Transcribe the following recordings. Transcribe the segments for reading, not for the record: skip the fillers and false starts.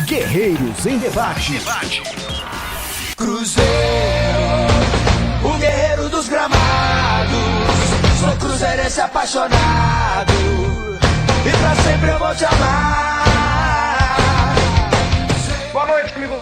Guerreiros em Debate. Cruzeiro, o guerreiro dos gramados. Sou cruzeirense apaixonado e pra sempre eu vou te amar. Boa noite, amigo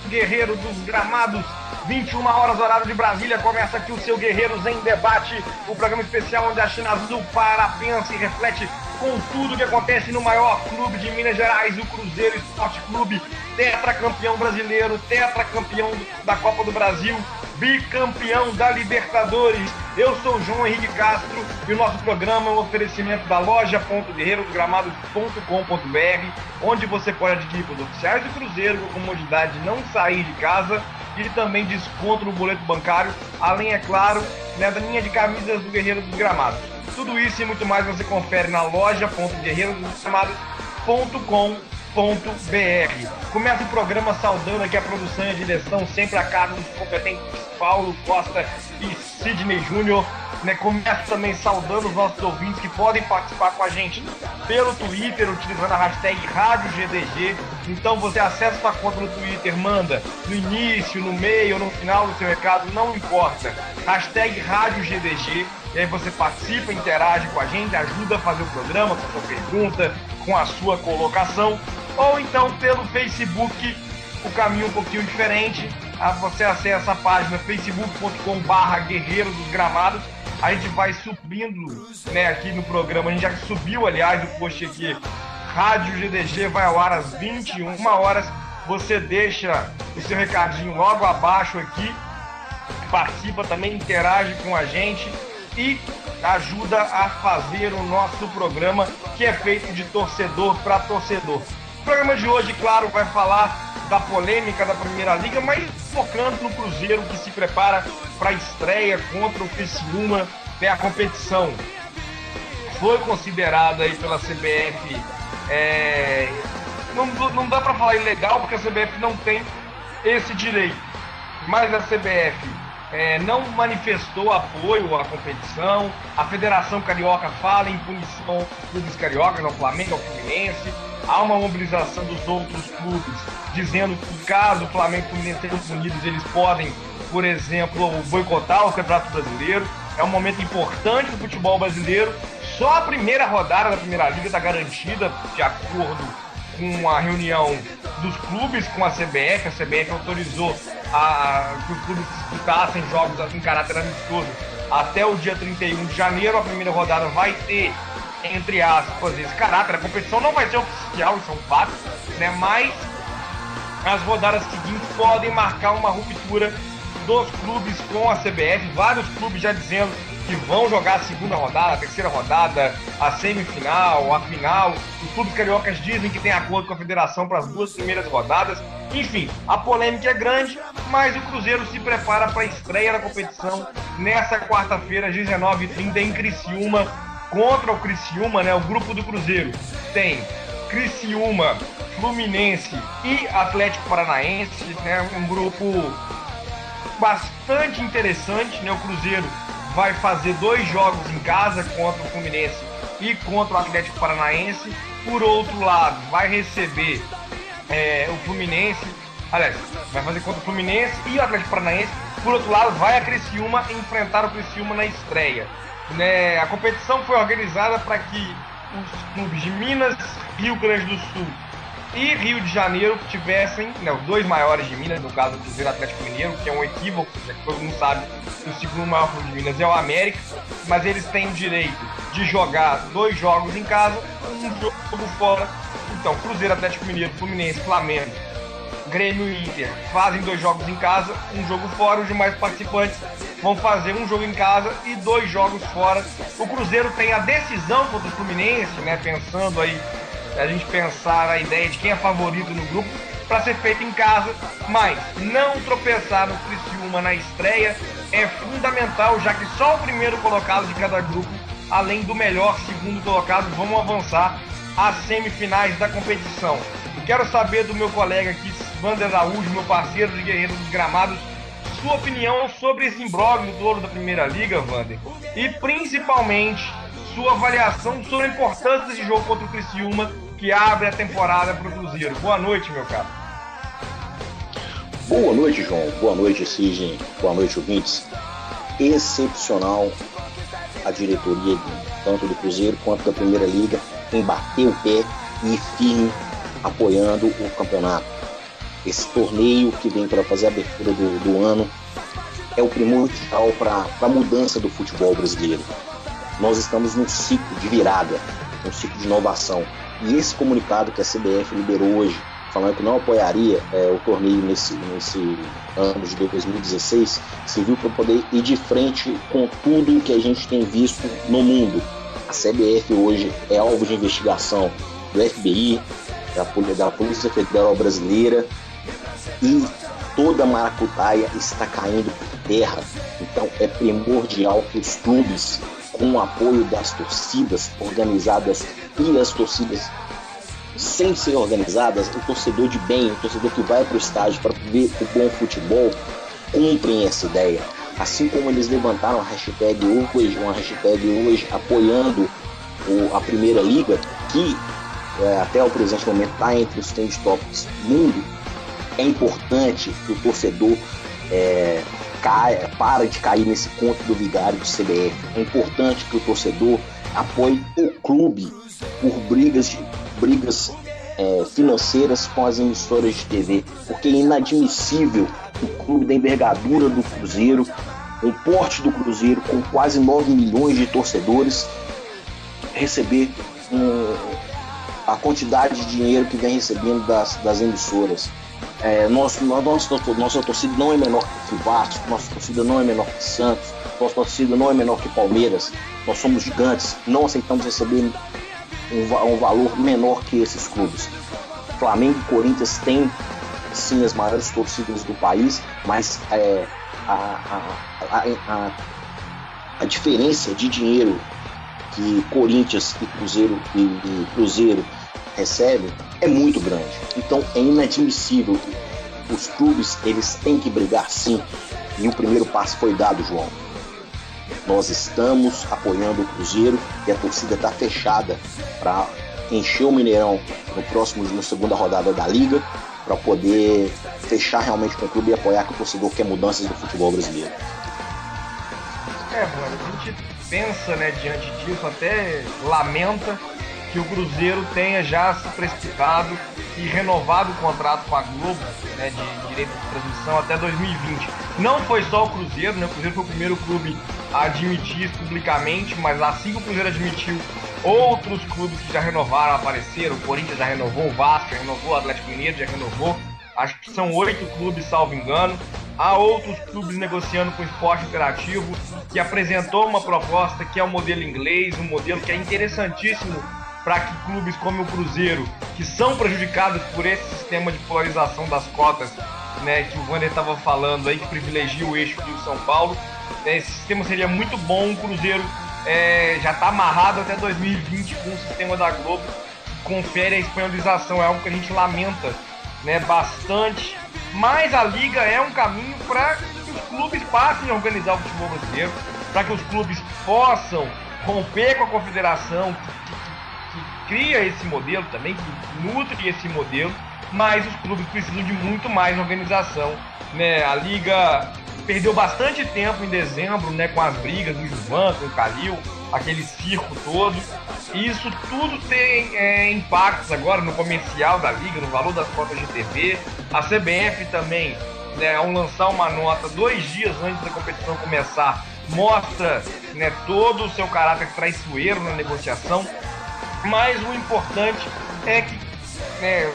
guerreiro dos gramados. 21 horas, horário de Brasília. Começa aqui o seu Guerreiros em Debate, o programa especial onde a China Azul para, pensa e reflete com tudo que acontece no maior clube de Minas Gerais, o Cruzeiro Esporte Clube, tetracampeão brasileiro, tetracampeão da Copa do Brasil, bicampeão da Libertadores. Eu sou o João Henrique Castro e o nosso programa é um oferecimento da loja.guerreirosgramados.com.br, onde você pode adquirir produtos oficiais do Cruzeiro com comodidade de não sair de casa e também desconto no boleto bancário, além, é claro, da linha de camisas do Guerreiro dos Gramados. Tudo isso e muito mais você confere na loja.guerreirosgramados.com.br. Começa o programa saudando aqui a produção e a direção, sempre a cargo dos competentes Paulo Costa e Sidney Júnior. Começa também saudando os nossos ouvintes que podem participar com a gente pelo Twitter, utilizando a hashtag RádioGDG. Então você acessa sua conta no Twitter, manda no início, no meio ou no final do seu recado, não importa. Hashtag RádioGDG. E aí você participa, interage com a gente, ajuda a fazer o programa com a sua pergunta, com a sua colocação. Ou então pelo Facebook, o caminho um pouquinho diferente. Você acessa a página facebook.com/Guerreiros dos Gramados. A gente vai subindo aqui no programa, a gente já subiu, aliás, o post aqui, Rádio GDG vai ao ar às 21 horas. Você deixa o seu recadinho logo abaixo aqui, participa também, interage com a gente e ajuda a fazer o nosso programa, que é feito de torcedor para torcedor. O programa de hoje, claro, vai falar da polêmica da Primeira Liga, mas focando no Cruzeiro, que se prepara para a estreia contra o Criciúma. A competição foi considerada aí pela CBF, não dá para falar ilegal, porque a CBF não tem esse direito, mas a CBF não manifestou apoio à competição. A Federação Carioca fala em punição dos clubes cariocas, ao Flamengo, ao Fluminense. Há uma mobilização dos outros clubes dizendo que, caso o Flamengo e o Fluminense sejam punidos, eles podem, por exemplo, boicotar o Campeonato Brasileiro. É um momento importante do futebol brasileiro. Só a primeira rodada da Primeira Liga está garantida, de acordo com a reunião dos clubes com a CBF. A CBF autorizou que os clubes disputassem jogos em caráter amistoso até o dia 31 de janeiro. A primeira rodada vai ter, entre aspas, esse caráter. A competição não vai ser oficial, isso é um fato, mas as rodadas seguintes podem marcar uma ruptura dos clubes com a CBF. Vários clubes já dizendo que vão jogar a segunda rodada, a terceira rodada, a semifinal, a final. Os clubes cariocas dizem que tem acordo com a federação para as duas primeiras rodadas. Enfim, a polêmica é grande, mas o Cruzeiro se prepara para a estreia da competição nessa quarta-feira, às 19h30, em Criciúma, contra o Criciúma, o grupo do Cruzeiro tem Criciúma, Fluminense e Atlético Paranaense, um grupo bastante interessante, O Cruzeiro vai fazer 2 jogos em casa contra o Fluminense e contra o Atlético Paranaense. Por outro lado, vai receber o Fluminense, aliás, vai fazer contra o Fluminense e o Atlético Paranaense. Por outro lado, vai a Criciúma enfrentar o Criciúma na estreia. A competição foi organizada para que os clubes de Minas, Rio Grande do Sul e Rio de Janeiro tivessem, os 2 maiores de Minas, no caso do Cruzeiro Atlético Mineiro, que é um equívoco, já que todo mundo sabe que o segundo maior clube de Minas é o América, mas eles têm o direito de jogar 2 jogos em casa, um jogo fora. Então, Cruzeiro Atlético Mineiro, Fluminense, Flamengo, Grêmio e Inter fazem 2 jogos em casa, um jogo fora. Os demais participantes vão fazer um jogo em casa e 2 jogos fora. O Cruzeiro tem a decisão contra o Fluminense, pensando aí, a gente pensar a ideia de quem é favorito no grupo, para ser feito em casa, mas não tropeçar no Criciúma na estreia é fundamental, já que só o primeiro colocado de cada grupo, além do melhor segundo colocado, vão avançar às semifinais da competição. Quero saber do meu colega aqui, Wander Araújo, meu parceiro de Guerreiros dos Gramados, sua opinião sobre esse imbróglio todo da Primeira Liga, Wander, e principalmente sua avaliação sobre a importância desse jogo contra o Criciúma, que abre a temporada para o Cruzeiro. Boa noite, meu caro. Boa noite, João. Boa noite, Sidney. Boa noite, ouvintes. Excepcional a diretoria tanto do Cruzeiro quanto da Primeira Liga em bater o pé e firme apoiando o campeonato. Esse torneio que vem para fazer a abertura do ano é o primordial para a mudança do futebol brasileiro. Nós estamos num ciclo de virada, um ciclo de inovação. E esse comunicado que a CBF liberou hoje, falando que não apoiaria o torneio nesse ano de 2016, serviu para poder ir de frente com tudo que a gente tem visto no mundo. A CBF hoje é alvo de investigação do FBI, da Polícia Federal Brasileira, e toda a maracutaia está caindo por terra. Então é primordial que os clubes, com o apoio das torcidas organizadas e as torcidas sem ser organizadas, o torcedor de bem, o torcedor que vai para o estádio para ver o bom futebol, cumprem essa ideia. Assim como eles levantaram uma hashtag hoje apoiando a Primeira Liga, que até o presente momento está entre os trend topics do mundo. É importante que o torcedor para de cair nesse conto do vigário do CBF. É importante que o torcedor apoie o clube por brigas financeiras com as emissoras de TV, porque é inadmissível o clube da envergadura do Cruzeiro, o porte do Cruzeiro com quase 9 milhões de torcedores, receber a quantidade de dinheiro que vem recebendo das emissoras. Nossa torcida não é menor que o Vasco, nossa torcida não é menor que Santos, nossa torcida não é menor que Palmeiras. Nós somos gigantes, não aceitamos receber um valor menor que esses clubes. Flamengo e Corinthians têm sim as maiores torcidas do país, mas a diferença de dinheiro que Corinthians e Cruzeiro recebem é muito grande. Então é inadmissível. Os clubes, eles têm que brigar sim, e o primeiro passo foi dado, João. Nós estamos apoiando o Cruzeiro e a torcida está fechada para encher o Mineirão na segunda rodada da Liga, para poder fechar realmente com o clube e apoiar que o torcedor quer mudanças do futebol brasileiro. Mano, a gente pensa, diante disso, até lamenta que o Cruzeiro tenha já se precipitado e renovado o contrato com a Globo, de direito de transmissão até 2020. Não foi só o Cruzeiro, O Cruzeiro foi o primeiro clube a admitir isso publicamente, mas assim que o Cruzeiro admitiu, outros clubes que já renovaram apareceram. O Corinthians já renovou, o Vasco já renovou, o Atlético Mineiro já renovou. Acho que são 8 clubes, salvo engano. Há outros clubes negociando com o Esporte Interativo, que apresentou uma proposta que é o modelo inglês, um modelo que é interessantíssimo para que clubes como o Cruzeiro, que são prejudicados por esse sistema de polarização das cotas, que o Wander estava falando aí, que privilegia o eixo Rio-São Paulo, esse sistema seria muito bom. O Cruzeiro já está amarrado até 2020 com o sistema da Globo, que confere a espanholização, é algo que a gente lamenta bastante, mas a Liga é um caminho para que os clubes passem a organizar o futebol brasileiro, para que os clubes possam romper com a confederação que cria esse modelo também, que nutre esse modelo, mas os clubes precisam de muito mais organização. A Liga perdeu bastante tempo em dezembro, com as brigas do Gilvan, com o Calil, aquele circo todo. E isso tudo tem impactos agora no comercial da Liga, no valor das cotas de TV. A CBF também, ao lançar uma nota 2 dias antes da competição começar, mostra todo o seu caráter traiçoeiro na negociação. Mas o importante é que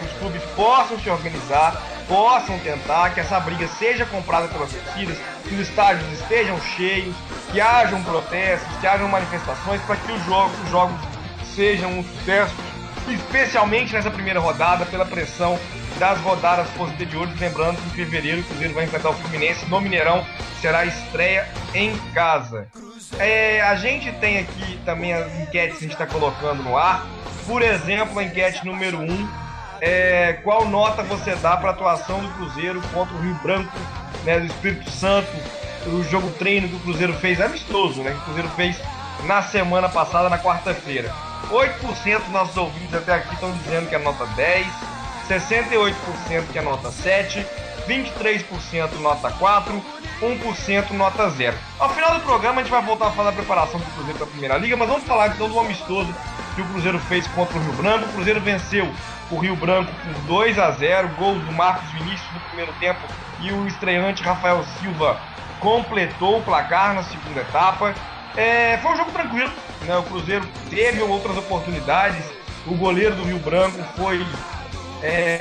os clubes possam se organizar, possam tentar que essa briga seja comprada pelas torcidas, que os estádios estejam cheios, que hajam protestos, que hajam manifestações, para que os jogos sejam um sucesso, especialmente nessa primeira rodada, pela pressão das rodadas posteriores. Lembrando que em fevereiro o Cruzeiro vai enfrentar o Fluminense no Mineirão, será a estreia em casa. A gente tem aqui também as enquetes que a gente está colocando no ar. Por exemplo, a enquete número 1, qual nota você dá para a atuação do Cruzeiro contra o Rio Branco, do Espírito Santo, o jogo treino que o Cruzeiro fez, amistoso, que o Cruzeiro fez na semana passada, na quarta-feira. 8% dos nossos ouvintes até aqui estão dizendo que é nota 10, 68% que é nota 7, 23% nota 4, 1% nota 0. Ao final do programa a gente vai voltar a falar da preparação do Cruzeiro da Primeira Liga, mas vamos falar então do amistoso que o Cruzeiro fez contra o Rio Branco. O Cruzeiro venceu o Rio Branco por 2-0, gols do Marcos Vinícius no primeiro tempo e o estreante Rafael Silva completou o placar na segunda etapa. Foi um jogo tranquilo, né? O Cruzeiro teve outras oportunidades, o goleiro do Rio Branco foi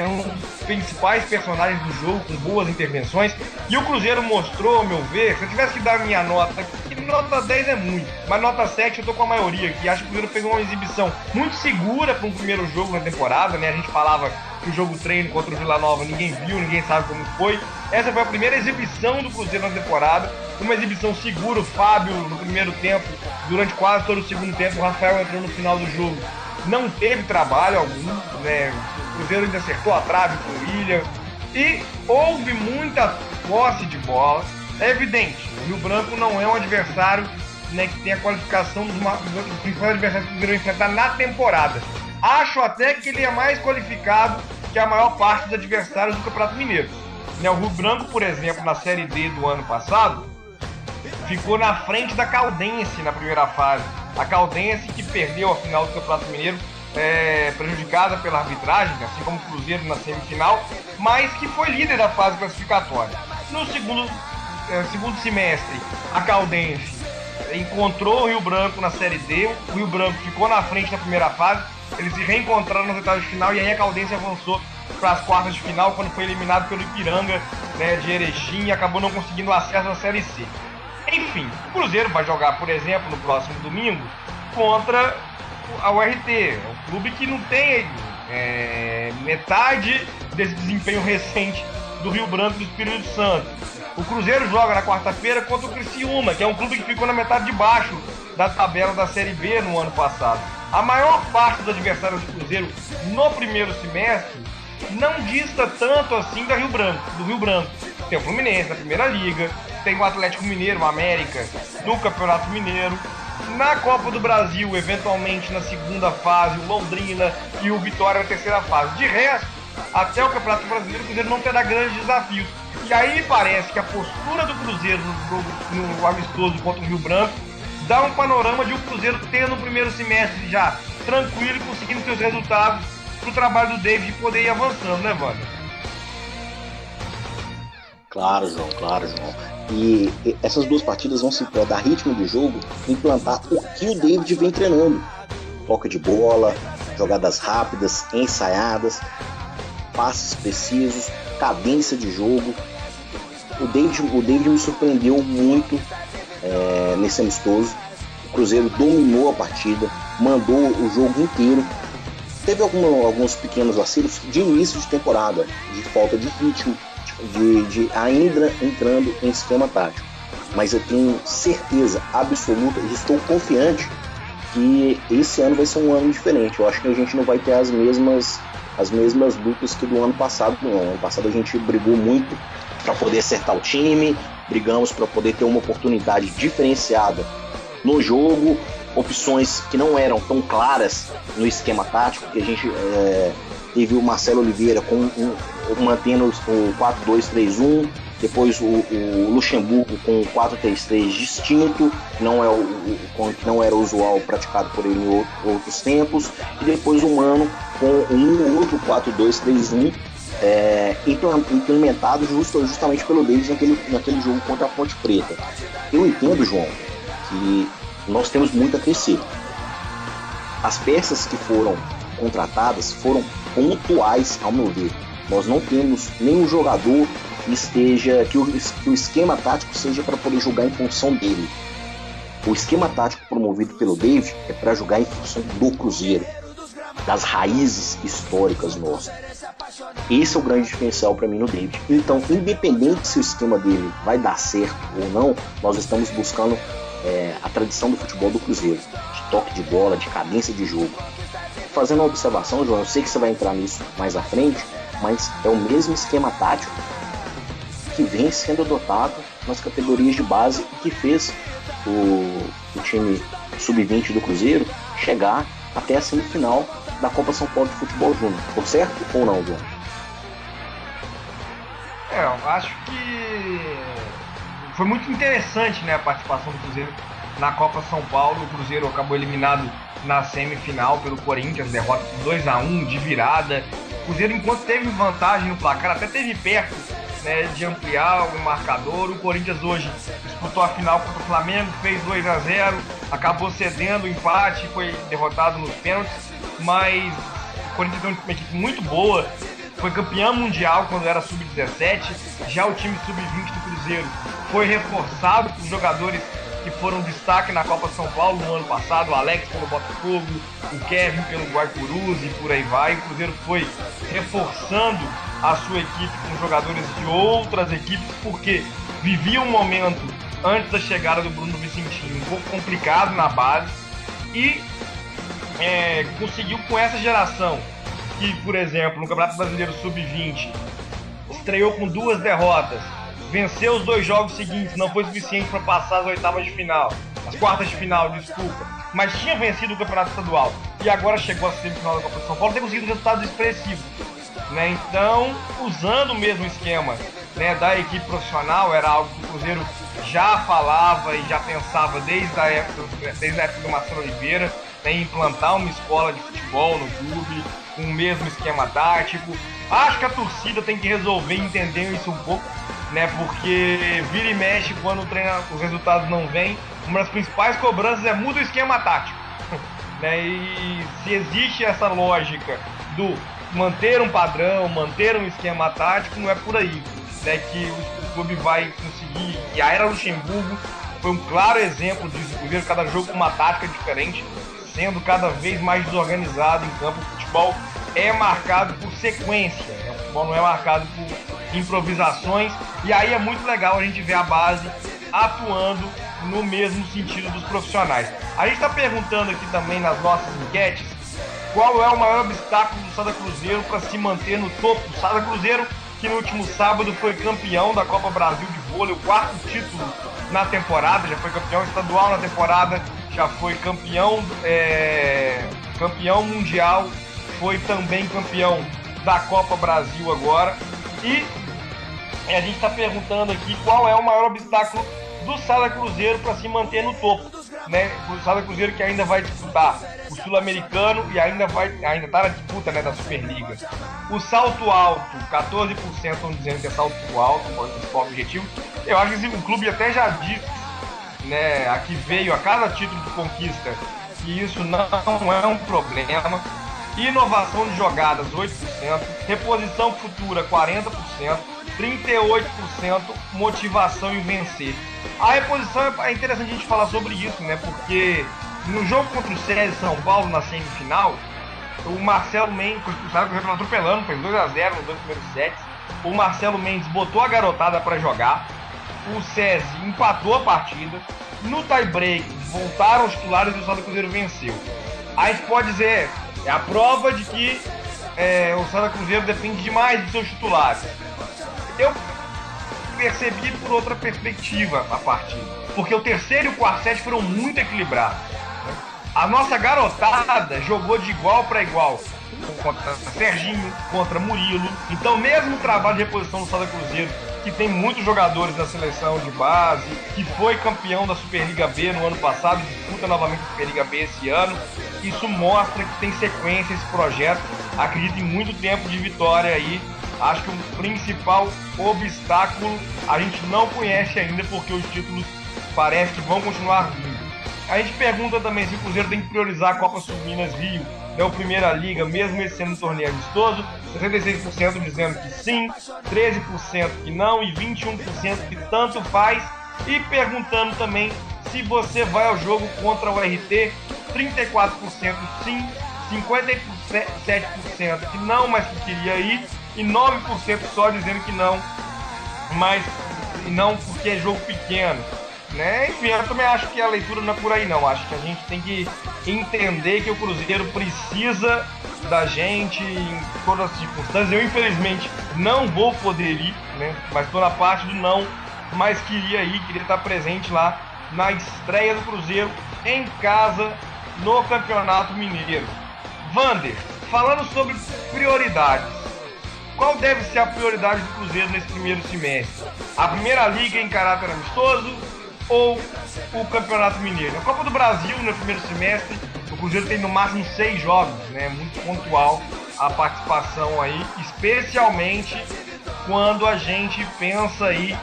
um dos principais personagens do jogo, com boas intervenções, e o Cruzeiro mostrou, ao meu ver, se eu tivesse que dar a minha nota, que nota 10 é muito, mas nota 7 eu tô com a maioria, que acho que o Cruzeiro fez uma exibição muito segura para um primeiro jogo na temporada, né? A gente falava que o jogo treino contra o Vila Nova ninguém viu, ninguém sabe como foi. Essa foi a primeira exibição do Cruzeiro na temporada, uma exibição segura. O Fábio no primeiro tempo, durante quase todo o segundo tempo, o Rafael entrou no final do jogo, não teve trabalho algum, né? O Cruzeiro ainda acertou a trave com o William e houve muita posse de bola. É evidente, o Rio Branco não é um adversário, né, que tem a qualificação dos principais adversários que o Cruzeiro vai enfrentar na temporada. Acho até que ele é mais qualificado que a maior parte dos adversários do Campeonato Mineiro. O Rio Branco, por exemplo, na Série D do ano passado, ficou na frente da Caldense na primeira fase. A Caldense que perdeu a final do Campeonato Mineiro, prejudicada pela arbitragem, assim como o Cruzeiro na semifinal, mas que foi líder da fase classificatória. No segundo semestre, a Caldense encontrou o Rio Branco na Série D, o Rio Branco ficou na frente na primeira fase, eles se reencontraram nas oitavas de final e aí a Caldense avançou para as quartas de final quando foi eliminado pelo Ipiranga, né, de Erechim, e acabou não conseguindo acesso à Série C. Enfim, o Cruzeiro vai jogar, por exemplo, no próximo domingo contra a URT, um clube que não tem metade desse desempenho recente do Rio Branco e do Espírito Santo. O Cruzeiro joga na quarta-feira contra o Criciúma, que é um clube que ficou na metade de baixo da tabela da Série B no ano passado. A maior parte dos adversários do Cruzeiro no primeiro semestre não dista tanto assim do Rio Branco. Tem o Fluminense na Primeira Liga, tem o Atlético Mineiro, o América no Campeonato Mineiro. Na Copa do Brasil, eventualmente na segunda fase, o Londrina e o Vitória na terceira fase. De resto, até o Campeonato Brasileiro, o Cruzeiro não terá grandes desafios. E aí parece que a postura do Cruzeiro no amistoso contra o Rio Branco dá um panorama de o Cruzeiro ter no primeiro semestre já tranquilo e conseguindo seus resultados para o trabalho do David poder ir avançando, né, Wander? Claro, João. E essas duas partidas vão se dar ritmo de jogo, implantar o que o David vem treinando. Toque de bola, jogadas rápidas, ensaiadas, passes precisos, cadência de jogo. O David me surpreendeu muito nesse amistoso. O Cruzeiro dominou a partida, mandou o jogo inteiro. Teve alguns pequenos vacilos de início de temporada, de falta de ritmo, de ainda entrando em esquema tático. Mas eu tenho certeza absoluta e estou confiante que esse ano vai ser um ano diferente. Eu acho que a gente não vai ter as mesmas lutas que do ano passado. Não. Ano passado a gente brigou muito para poder acertar o time, brigamos para poder ter uma oportunidade diferenciada no jogo, opções que não eram tão claras no esquema tático, que a gente teve o Marcelo Oliveira mantendo o 4-2-3-1, depois o Luxemburgo com o 4-3-3 distinto, que não era usual praticado por ele em outros tempos, e depois o Mano com um outro 4-2-3-1 implementado justamente pelo David naquele jogo contra a Ponte Preta. Eu entendo, João, que nós temos muito a crescer. As peças que foram contratadas foram pontuais, ao meu ver. Nós não temos nenhum jogador que o esquema tático seja para poder jogar em função dele. O esquema tático promovido pelo David é para jogar em função do Cruzeiro, das raízes históricas nossas. Esse é o grande diferencial para mim no David. Então, independente se o esquema dele vai dar certo ou não, nós estamos buscando a tradição do futebol do Cruzeiro, de toque de bola, de cadência de jogo. Fazendo uma observação, João, eu sei que você vai entrar nisso mais à frente, mas é o mesmo esquema tático que vem sendo adotado nas categorias de base e que fez o time sub-20 do Cruzeiro chegar até a semifinal da Copa São Paulo de Futebol Júnior. Por certo ou não, João? Eu acho que foi muito interessante, né, a participação do Cruzeiro na Copa São Paulo. O Cruzeiro acabou eliminado na semifinal pelo Corinthians, derrota por 2-1 de virada. O Cruzeiro, enquanto teve vantagem no placar, até teve perto, né, de ampliar o marcador. O Corinthians hoje disputou a final contra o Flamengo, fez 2-0, acabou cedendo o empate, foi derrotado nos pênaltis, mas o Corinthians tem uma equipe muito boa, foi campeão mundial quando era sub-17. Já o time sub-20 do Cruzeiro foi reforçado por jogadores que foram destaque na Copa São Paulo no ano passado, o Alex pelo Botafogo, o Kevin pelo Guaicurus e por aí vai. O Cruzeiro foi reforçando a sua equipe com jogadores de outras equipes, porque vivia um momento antes da chegada do Bruno Vicentinho um pouco complicado na base, e conseguiu com essa geração, que, por exemplo, no Campeonato Brasileiro Sub-20 estreou com 2 derrotas, venceu os 2 jogos seguintes, não foi suficiente para passar as oitavas de final, as quartas de final, desculpa, mas tinha vencido o Campeonato Estadual e agora chegou à semifinal da Copa de São Paulo, tem conseguido resultados expressivos, né? Então, usando o mesmo esquema, né, da equipe profissional, era algo que o Cruzeiro já falava e já pensava desde a época do Marcelo Oliveira, né, em implantar uma escola de futebol no clube, com o mesmo esquema tático. Acho que a torcida tem que resolver entender isso um pouco, né, porque vira e mexe quando os resultados não vêm. Uma das principais cobranças é muda o esquema tático, né, e se existe essa lógica do manter um padrão, manter um esquema tático, não é por aí, né, que o clube vai conseguir. E a era Luxemburgo foi um claro exemplo disso. O Cruzeiro, cada jogo com uma tática diferente, sendo cada vez mais desorganizado em campo. O futebol é marcado por sequência, né? O futebol não é marcado por improvisações, e aí é muito legal a gente ver a base atuando no mesmo sentido dos profissionais. A gente está perguntando aqui também nas nossas enquetes qual é o maior obstáculo do Sada Cruzeiro para se manter no topo. O Sada Cruzeiro, que no último sábado foi campeão da Copa Brasil de vôlei, o 4º título na temporada, já foi campeão estadual na temporada, já foi campeão mundial, foi também campeão da Copa Brasil agora. E a gente está perguntando aqui qual é o maior obstáculo do Sada Cruzeiro para se manter no topo, né? O Sada Cruzeiro que ainda vai disputar o Sul-Americano e ainda está na disputa, né, da Superliga. O salto alto, 14% estão dizendo que é salto alto, o principal objetivo. Eu acho que o clube até já disse, né, aqui veio a cada título de conquista, que isso não é um problema. Inovação de jogadas, 8%, reposição futura, 40%, 38% motivação em vencer. A reposição é interessante a gente falar sobre isso, né? Porque no jogo contra o César São Paulo, na semifinal, o Marcelo Mendes, o Sada Cruzeiro atropelando, fez 2-0 nos 2 primeiros sets. O Marcelo Mendes botou a garotada para jogar. O César empatou a partida. No tie-break, voltaram os titulares e o Sada Cruzeiro venceu. Aí a gente pode dizer, é a prova de que o Sada Cruzeiro depende demais dos seus titulares. Eu percebi por outra perspectiva a partida, porque o terceiro e o quarto set foram muito equilibrados, né? A nossa garotada jogou de igual para igual contra Serginho, contra Murilo. Então, mesmo o trabalho de reposição do Sada Cruzeiro, que tem muitos jogadores na seleção de base, que foi campeão da Superliga B no ano passado, disputa novamente a Superliga B esse ano, isso mostra que tem sequência esse projeto. Acredito em muito tempo de vitória aí. Acho que o principal obstáculo a gente não conhece ainda, porque os títulos parece que vão continuar vindo. A gente pergunta também se o Cruzeiro tem que priorizar a Copa Sul Minas Rio, né, o Primeira Liga, mesmo esse sendo um torneio amistoso. 66% dizendo que sim, 13% que não e 21% que tanto faz. E perguntando também se você vai ao jogo contra o RT, 34% sim, 57% que não, mas que queria ir, e 9% só dizendo que não, mas não porque é jogo pequeno, né? Enfim, eu também acho que a leitura não é por aí não. Acho que a gente tem que entender que o Cruzeiro precisa da gente em todas as circunstâncias. Eu infelizmente não vou poder ir, né? Mas estou na parte do não, mas queria ir, queria estar presente lá na estreia do Cruzeiro em casa no Campeonato Mineiro. Vander, falando sobre prioridades, qual deve ser a prioridade do Cruzeiro nesse primeiro semestre? A Primeira Liga em caráter amistoso ou o Campeonato Mineiro? A Copa do Brasil no primeiro semestre, o Cruzeiro tem no máximo 6 jogos, né? Muito pontual a participação aí, especialmente quando a gente pensa aí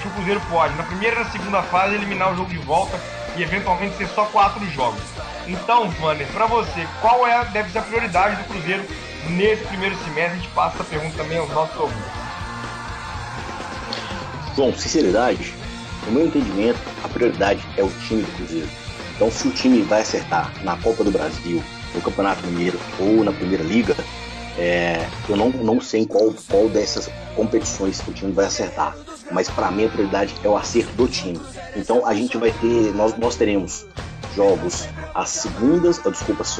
que o Cruzeiro pode, na primeira e na segunda fase, eliminar o jogo de volta e eventualmente ser só 4 jogos. Então, Vander, para você, qual deve ser a prioridade do Cruzeiro nesse primeiro semestre? A gente passa essa pergunta também aos nossos ouvintes. João, sinceridade, no meu entendimento, a prioridade é o time do Cruzeiro. Então, se o time vai acertar na Copa do Brasil, no Campeonato Mineiro ou na Primeira Liga, eu não sei em qual dessas competições o time vai acertar. Mas para mim a prioridade é o acerto do time. Então a gente vai ter, nós teremos jogos às segundas,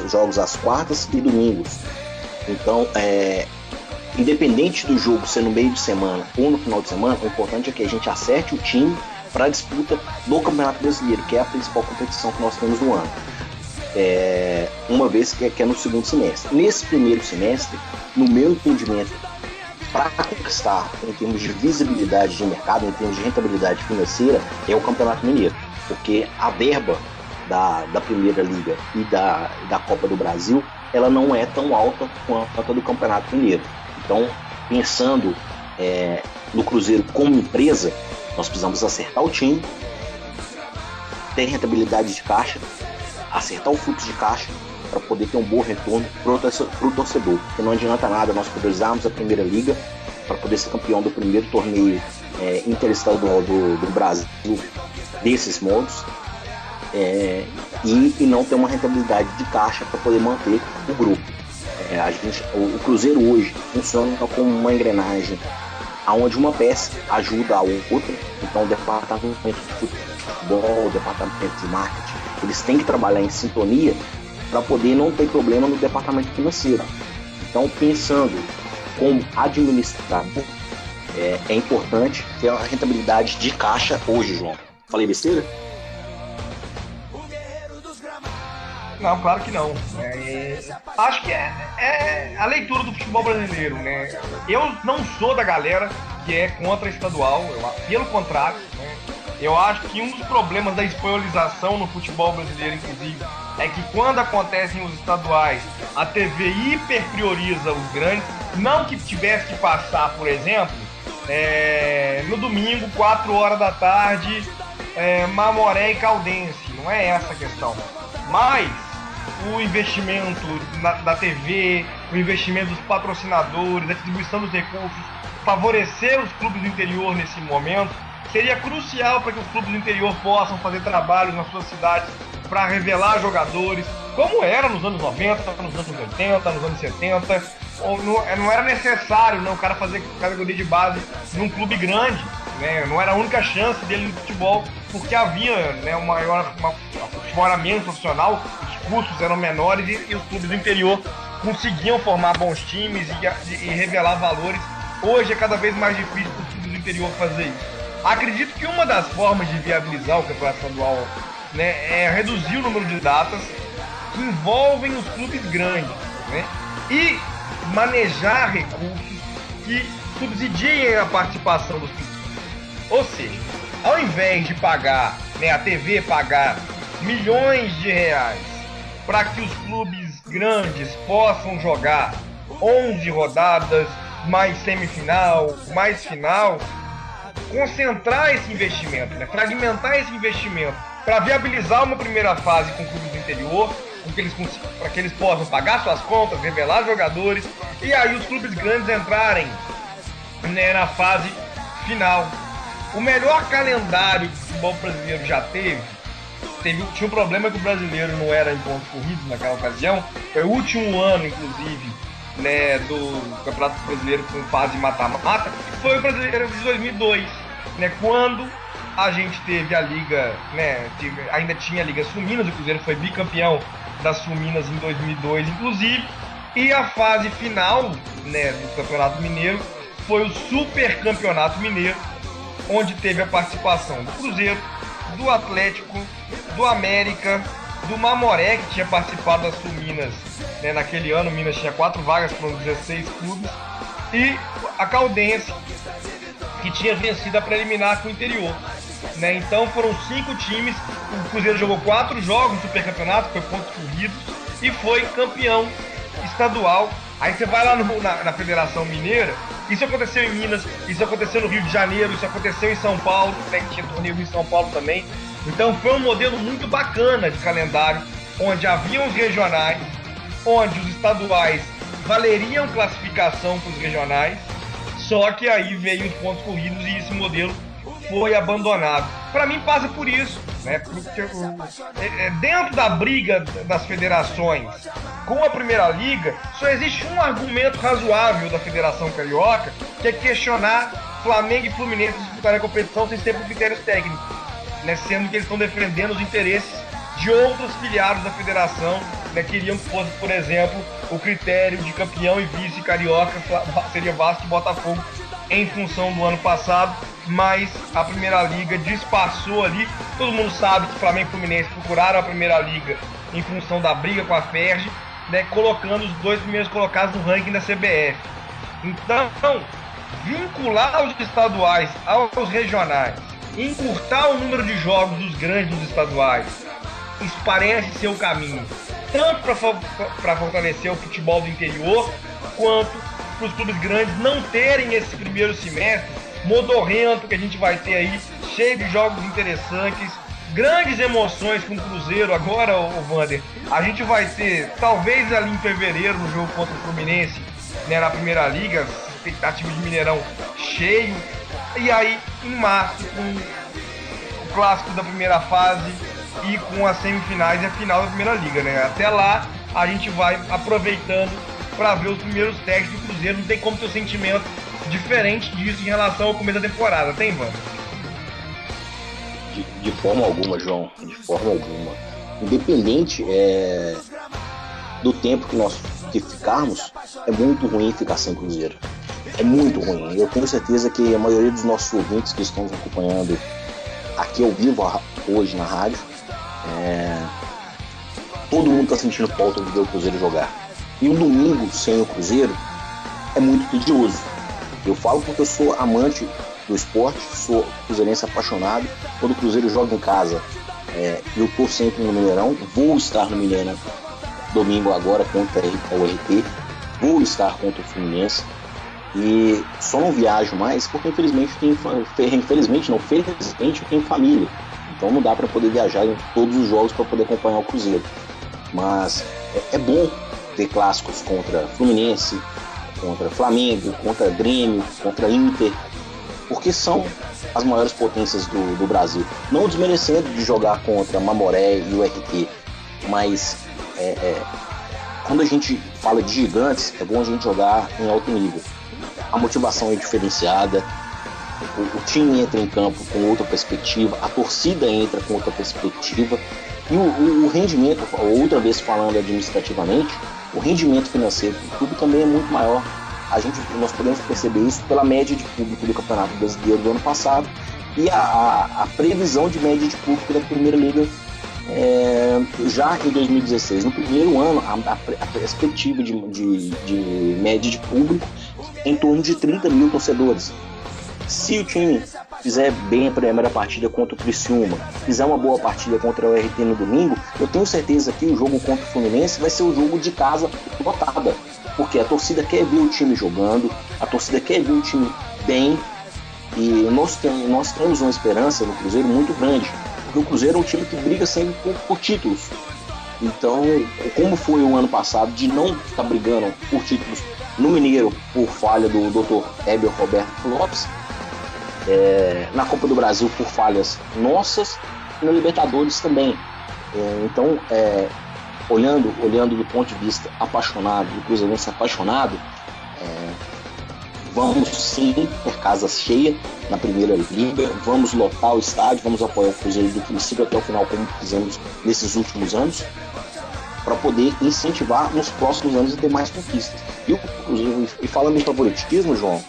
jogos às quartas e domingos. Então, independente do jogo ser no meio de semana ou no final de semana, o importante é que a gente acerte o time para a disputa do Campeonato Brasileiro, que é a principal competição que nós temos no ano. Uma vez que é no segundo semestre. Nesse primeiro semestre, no meu entendimento, para conquistar em termos de visibilidade de mercado, em termos de rentabilidade financeira, é o Campeonato Mineiro, porque a verba da Primeira Liga e da Copa do Brasil, ela não é tão alta quanto a do Campeonato Mineiro. Então, pensando no Cruzeiro como empresa, nós precisamos acertar o time, ter rentabilidade de caixa, acertar o fluxo de caixa para poder ter um bom retorno para o torcedor. Porque não adianta nada nós priorizarmos a Primeira Liga para poder ser campeão do primeiro torneio interestadual do Brasil desses modos e não ter uma rentabilidade de caixa para poder manter o grupo. O Cruzeiro hoje funciona como uma engrenagem onde uma peça ajuda a outra. Então o departamento de futebol, o departamento de marketing, eles têm que trabalhar em sintonia para poder não ter problema no departamento financeiro. Então, pensando como administrador, é importante ter a rentabilidade de caixa hoje, João. Falei besteira? Não, claro que não. Acho que é a leitura do futebol brasileiro, né? Eu não sou da galera que é contra estadual, pelo contrário, né? Eu acho que um dos problemas da espanholização no futebol brasileiro, inclusive, é que quando acontecem os estaduais, a TV hiper prioriza os grandes. Não que tivesse que passar, por exemplo, no domingo, 4 horas da tarde, Mamoré e Caldense. Não é essa a questão. Mas o investimento da TV, o investimento dos patrocinadores, a distribuição dos recursos, favorecer os clubes do interior nesse momento, seria crucial para que os clubes do interior possam fazer trabalhos nas suas cidades para revelar jogadores, como era nos anos 90, nos anos 80, nos anos 70. Não era necessário, né, o cara fazer categoria de base num clube grande, né? Não era a única chance dele no futebol, porque havia, né, o futebol era menos profissional, os custos eram menores e os clubes do interior conseguiam formar bons times e revelar valores. Hoje é cada vez mais difícil para os clubes do interior fazer isso. Acredito que uma das formas de viabilizar o campeonato estadual, né, é reduzir o número de datas que envolvem os clubes grandes, né, e manejar recursos que subsidiem a participação dos clubes. Ou seja, ao invés de pagar, né, a TV pagar milhões de reais para que os clubes grandes possam jogar 11 rodadas, mais semifinal, mais final, concentrar esse investimento, né, fragmentar esse investimento para viabilizar uma primeira fase com clubes do interior, para que eles possam pagar suas contas, revelar jogadores, e aí os clubes grandes entrarem, né, na fase final. O melhor calendário que o futebol brasileiro já tinha um problema que o brasileiro não era em pontos corridos naquela ocasião. Foi o último ano, inclusive, né, do Campeonato Brasileiro com fase mata-mata, foi o Brasileiro de 2002, né, quando a gente teve a Liga, né, ainda tinha a Liga Sul-Minas, o Cruzeiro foi bicampeão das Sul-Minas em 2002, inclusive, e a fase final, né, do Campeonato Mineiro foi o Super Campeonato Mineiro, onde teve a participação do Cruzeiro, do Atlético, do América do Mamoré, que tinha participado da Sul-Minas, né, naquele ano. O Minas tinha 4 vagas para 16 clubes, e a Caldense, que tinha vencido a preliminar com o Interior, né? Então foram 5 times. O Cruzeiro jogou 4 jogos no Supercampeonato, foi pontos corridos, e foi campeão estadual. Aí você vai lá na Federação Mineira. Isso aconteceu em Minas, isso aconteceu no Rio de Janeiro, isso aconteceu em São Paulo, né, que tinha torneio em São Paulo também. Então foi um modelo muito bacana de calendário, onde haviam os regionais, onde os estaduais valeriam classificação para os regionais, só que aí veio os pontos corridos e esse modelo foi abandonado. Para mim passa por isso, né? Porque, dentro da briga das federações com a Primeira Liga, só existe um argumento razoável da Federação Carioca, que é questionar Flamengo e Fluminense disputarem a competição sem ser por critérios técnicos, né? Sendo que eles estão defendendo os interesses de outros filiados da federação, né? Queriam que fosse, por exemplo, o critério de campeão e vice carioca seria Vasco e Botafogo em função do ano passado, mas a Primeira Liga disfarçou ali. Todo mundo sabe que Flamengo e Fluminense procuraram a Primeira Liga em função da briga com a Ferg, né, colocando os 2 primeiros colocados no ranking da CBF. Então, vincular os estaduais aos regionais, encurtar o número de jogos dos grandes dos estaduais, isso parece ser o caminho, tanto para fortalecer o futebol do interior, quanto para os clubes grandes não terem esse primeiro semestre modorrento que a gente vai ter aí, cheio de jogos interessantes, grandes emoções com o Cruzeiro. Agora, o Vander, a gente vai ter, talvez ali em fevereiro, no jogo contra o Fluminense, né, na Primeira Liga, expectativa de Mineirão cheio, e aí em março com o clássico da primeira fase e com as semifinais e a final da Primeira Liga, né? Até lá a gente vai aproveitando para ver os primeiros testes do Cruzeiro. Não tem como ter um sentimento diferente disso em relação ao começo da temporada, tem, Van? De forma alguma, João, de forma alguma. Independente do tempo que ficarmos, é muito ruim ficar sem Cruzeiro. É muito ruim. Eu tenho certeza que a maioria dos nossos ouvintes que estão nos acompanhando aqui ao vivo hoje na rádio, todo mundo está sentindo falta de ver o Cruzeiro jogar. E um domingo sem o Cruzeiro é muito tedioso. Eu falo porque eu sou amante do esporte, sou cruzeirense apaixonado. Quando o Cruzeiro joga em casa, eu estou sempre no Mineirão. Vou estar no Mineirão domingo agora contra o RT. Vou estar contra o Fluminense. E só não viajo mais porque felizmente eu tenho família. Então não dá para poder viajar em todos os jogos para poder acompanhar o Cruzeiro. Mas é bom ter clássicos contra Fluminense, contra Flamengo, contra Grêmio, contra Inter, porque são as maiores potências do Brasil. Não desmerecendo de jogar contra Mamoré e o RT, mas quando a gente fala de gigantes, é bom a gente jogar em alto nível. A motivação é diferenciada, o time entra em campo com outra perspectiva, a torcida entra com outra perspectiva, e o rendimento, outra vez falando administrativamente, o rendimento financeiro do clube também é muito maior. Nós podemos perceber isso pela média de público do Campeonato Brasileiro do ano passado e a previsão de média de público da Primeira Liga já em 2016. No primeiro ano, a perspectiva de média de público em torno de 30 mil torcedores. Se o time fizer bem a primeira partida contra o Criciúma, fizer uma boa partida contra o RT no domingo, eu tenho certeza que o jogo contra o Fluminense vai ser um jogo de casa lotada, porque a torcida quer ver o time jogando, a torcida quer ver o time bem, e nós temos uma esperança no Cruzeiro muito grande, porque o Cruzeiro é um time que briga sempre por títulos. Então, como foi o ano passado de não estar brigando por títulos no Mineiro por falha do Dr. Heber Roberto Lopes, na Copa do Brasil por falhas nossas, e na Libertadores também. Então, olhando do ponto de vista apaixonado, do cruzeirense apaixonado, vamos sim ter casa cheia na Primeira Liga, vamos lotar o estádio, vamos apoiar o Cruzeiro do princípio até o final, como fizemos nesses últimos anos, para poder incentivar nos próximos anos a ter mais conquistas. E falando em favoritismo, João,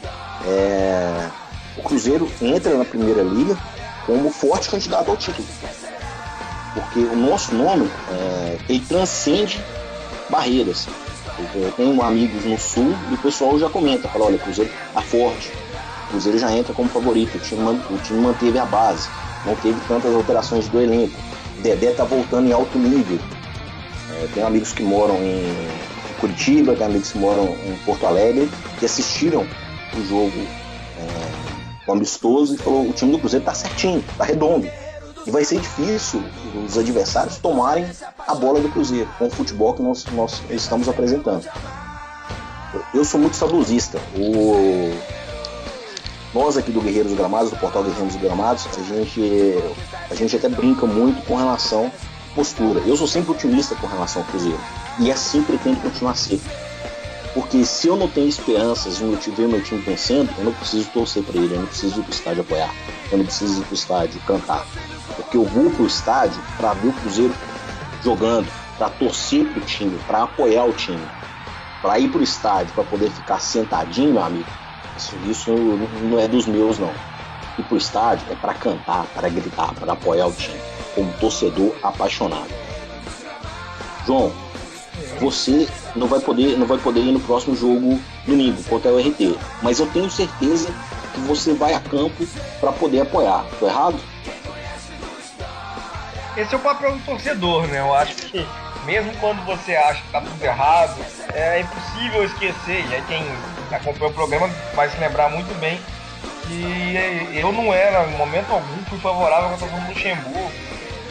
o Cruzeiro entra na Primeira Liga como forte candidato ao título. porque o nosso nome ele transcende barreiras. Eu tenho amigos no Sul e o pessoal já comenta, fala, olha, o Cruzeiro tá forte, o Cruzeiro já entra como favorito, o time manteve a base, não teve tantas alterações do elenco, o Dedé tá voltando em alto nível. Tenho amigos que moram em Curitiba, tem amigos que moram em Porto Alegre, que assistiram o jogo amistoso e falou, o time do Cruzeiro tá certinho, tá redondo. E vai ser difícil os adversários tomarem a bola do Cruzeiro com o futebol que nós estamos apresentando. Eu sou muito saudosista. Nós aqui do Guerreiros dos Gramados, do portal Guerreiros dos Gramados, a gente até brinca muito com relação à postura. Eu sou sempre otimista com relação ao Cruzeiro. E assim pretendo continuar a ser. Porque se eu não tenho esperanças em ver meu time vencendo, eu não preciso torcer para ele, eu não preciso ir para o estádio apoiar, eu não preciso ir para o estádio cantar. Porque eu vou para o estádio para ver o Cruzeiro jogando, para torcer para o time, para apoiar o time. Para ir para o estádio, para poder ficar sentadinho, meu amigo, isso não é dos meus, não. Ir para o estádio é para cantar, para gritar, para apoiar o time, como torcedor apaixonado. João, você não vai poder ir no próximo jogo domingo contra o RT, mas eu tenho certeza que você vai a campo para poder apoiar. Tô errado? Esse é o papel do torcedor, né? Eu acho que mesmo quando você acha que tá tudo errado, é impossível esquecer, e aí quem acompanha o programa vai se lembrar muito bem que eu não era, em momento algum, fui favorável à contratação do Luxemburgo,